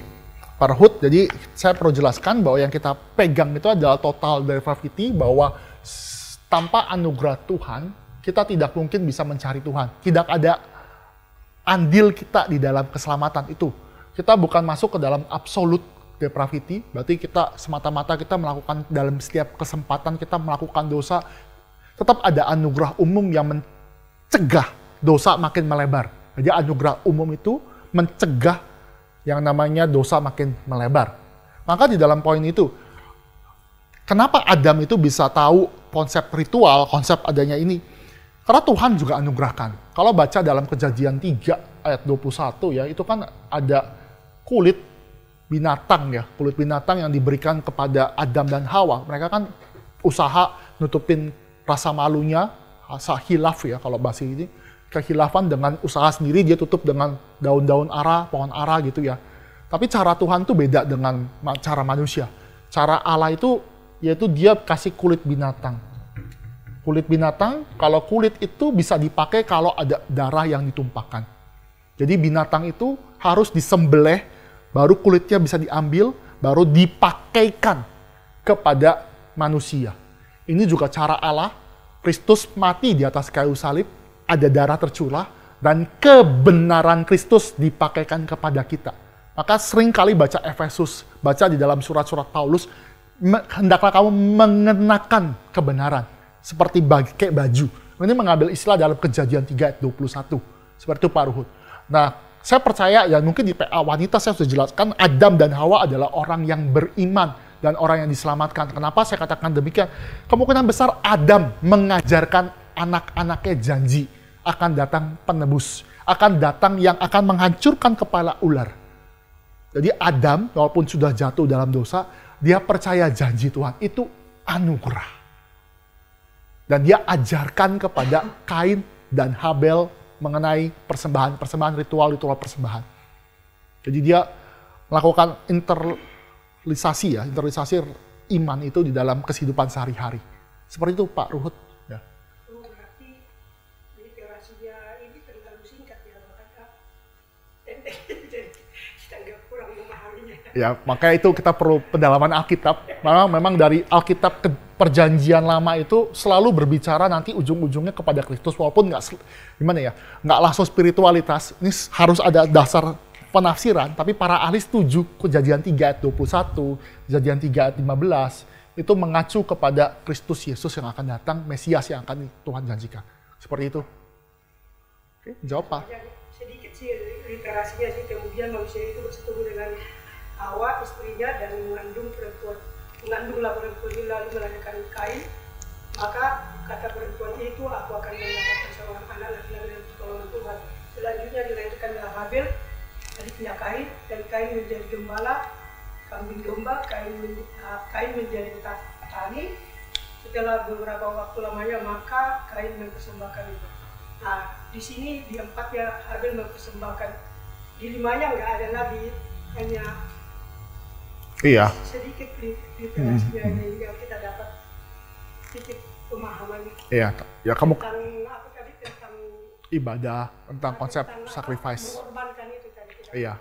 Speaker 1: Pak Ruhut, jadi saya perlu jelaskan bahwa yang kita pegang itu adalah total depravity, bahwa tanpa anugerah Tuhan, kita tidak mungkin bisa mencari Tuhan. Tidak ada andil kita di dalam keselamatan itu. Kita bukan masuk ke dalam absolute depravity, berarti kita semata-mata kita melakukan dalam setiap kesempatan kita melakukan dosa, tetap ada anugerah umum yang mencegah dosa makin melebar. Jadi anugerah umum itu mencegah yang namanya dosa makin melebar. Maka di dalam poin itu, kenapa Adam itu bisa tahu konsep ritual, konsep adanya ini? Karena Tuhan juga anugerahkan. Kalau baca dalam Kejadian 3 ayat 21 ya, itu kan ada kulit binatang ya, kulit binatang yang diberikan kepada Adam dan Hawa. Mereka kan usaha nutupin rasa malunya, rasa hilaf ya kalau bahasa ini. Kehilafan dengan usaha sendiri, dia tutup dengan daun-daun ara, pohon ara gitu ya. Tapi cara Tuhan tuh beda dengan cara manusia. Cara Allah itu, yaitu dia kasih kulit binatang. Kulit binatang, kalau kulit itu bisa dipakai kalau ada darah yang ditumpahkan. Jadi binatang itu harus disembelih, baru kulitnya bisa diambil, baru dipakaikan kepada manusia. Ini juga cara Allah. Kristus mati di atas kayu salib, ada darah tercurah, dan kebenaran Kristus dipakaikan kepada kita. Maka sering kali baca Efesus, baca di dalam surat-surat Paulus, hendaklah kamu mengenakan kebenaran, seperti kayak baju. Ini mengambil istilah dalam Kejadian 3 ayat 21. Seperti itu Pak Ruhut. Nah, saya percaya ya mungkin di PA wanita saya sudah jelaskan, Adam dan Hawa adalah orang yang beriman dan orang yang diselamatkan. Kenapa saya katakan demikian? Kemungkinan besar Adam mengajarkan anak-anaknya janji akan datang penebus, akan datang yang akan menghancurkan kepala ular. Jadi Adam, walaupun sudah jatuh dalam dosa, dia percaya janji Tuhan, itu anugerah. Dan dia ajarkan kepada Kain dan Habel mengenai persembahan ritual persembahan. Jadi dia melakukan internalisasi iman itu di dalam kehidupan sehari-hari. Seperti itu Pak Ruhut. Ya.
Speaker 3: Berarti literasinya ini terlalu singkat ya, makanya kita nggak kurang memahaminya.
Speaker 1: Ya, makanya itu kita perlu pendalaman Alkitab. Memang dari Alkitab ke Perjanjian Lama itu selalu berbicara nanti ujung-ujungnya kepada Kristus, walaupun nggak langsung spiritualitas. Ini harus ada dasar penafsiran, tapi para ahli setuju Kejadian 3 ayat 21, Kejadian 3 ayat 15, itu mengacu kepada Kristus Yesus yang akan datang, Mesias yang akan Tuhan janjikan. Seperti itu. Oke, jawab Pak.
Speaker 3: Sedikit sih literasinya sih, kemudian manusia itu bersetubuh dengan Hawa istrinya dan mengandunglah perempuan itu, lalu melahirkan Kain. Maka kata perempuan itu, aku akan mendapatkan seorang anak laki-laki dari pertolongan Tuhan. Selanjutnya dilahirkanlah Habel dari pihak Kain, dan Kain menjadi gembala kambing domba, Kain menjadi petani. Setelah beberapa waktu lamanya maka Kain mempersembahkan itu. Nah, di sini di 4-nya Habel mempersembahkan, di 5-nya nggak ada nabi, hanya sedikit literasinya yang kita dapat sedikit pemahaman.
Speaker 1: Iya, ya kamu
Speaker 3: tentang
Speaker 1: ibadah, tentang konsep sacrifice.
Speaker 3: Mengorbankan itu tadi kita.
Speaker 1: Iya.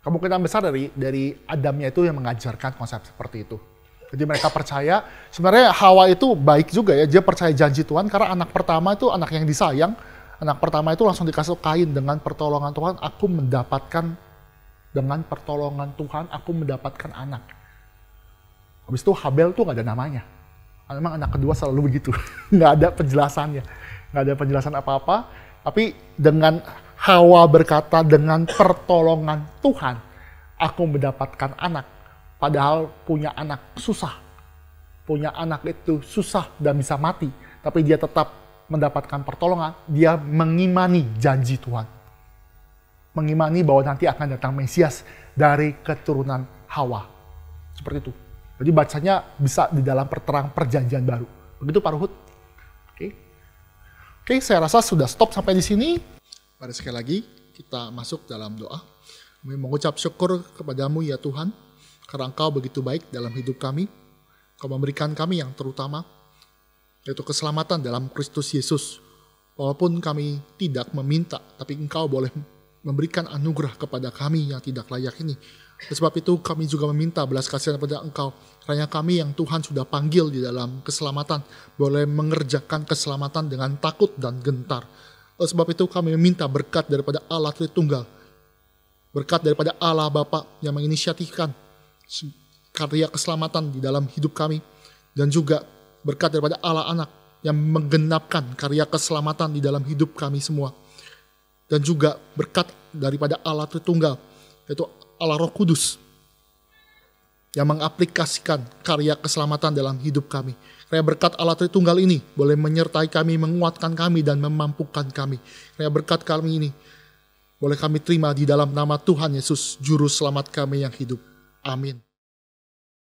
Speaker 1: Kemungkinan besar dari Adamnya itu yang mengajarkan konsep seperti itu. Jadi mereka percaya, sebenarnya Hawa itu baik juga ya, dia percaya janji Tuhan karena anak pertama itu anak yang disayang. Anak pertama itu langsung dikasih Kain, dengan pertolongan Tuhan aku mendapatkan anak. Habis itu Habel tuh nggak ada namanya. Memang anak kedua selalu begitu, nggak ada penjelasannya, nggak ada penjelasan apa-apa. Tapi dengan Hawa berkata, dengan pertolongan Tuhan aku mendapatkan anak. Padahal punya anak susah, punya anak itu susah dan bisa mati. Tapi dia tetap mendapatkan pertolongan. Dia mengimani janji Tuhan, mengimani bahwa nanti akan datang Mesias dari keturunan Hawa. Seperti itu. Jadi bacanya bisa di dalam perjanjian baru. Begitu Pak Ruhut. Oke, saya rasa sudah stop sampai di sini. Mari sekali lagi kita masuk dalam doa. Kami mengucap syukur kepadamu ya Tuhan, karena Engkau begitu baik dalam hidup kami. Kau memberikan kami yang terutama, yaitu keselamatan dalam Kristus Yesus. Walaupun kami tidak meminta, tapi Engkau boleh memberikan anugerah kepada kami yang tidak layak ini. Oleh sebab itu kami juga meminta belas kasihan kepada Engkau, karena kami yang Tuhan sudah panggil di dalam keselamatan, boleh mengerjakan keselamatan dengan takut dan gentar. Oleh sebab itu kami meminta berkat daripada Allah Tritunggal, berkat daripada Allah Bapa yang menginisiatifkan karya keselamatan di dalam hidup kami, dan juga berkat daripada Allah Anak yang menggenapkan karya keselamatan di dalam hidup kami semua. Dan juga berkat daripada Allah Tritunggal, yaitu Allah Roh Kudus, yang mengaplikasikan karya keselamatan dalam hidup kami. Karena berkat Allah Tritunggal ini boleh menyertai kami, menguatkan kami, dan memampukan kami. Karena berkat kami ini boleh kami terima di dalam nama Tuhan Yesus, Juru Selamat kami yang hidup. Amin.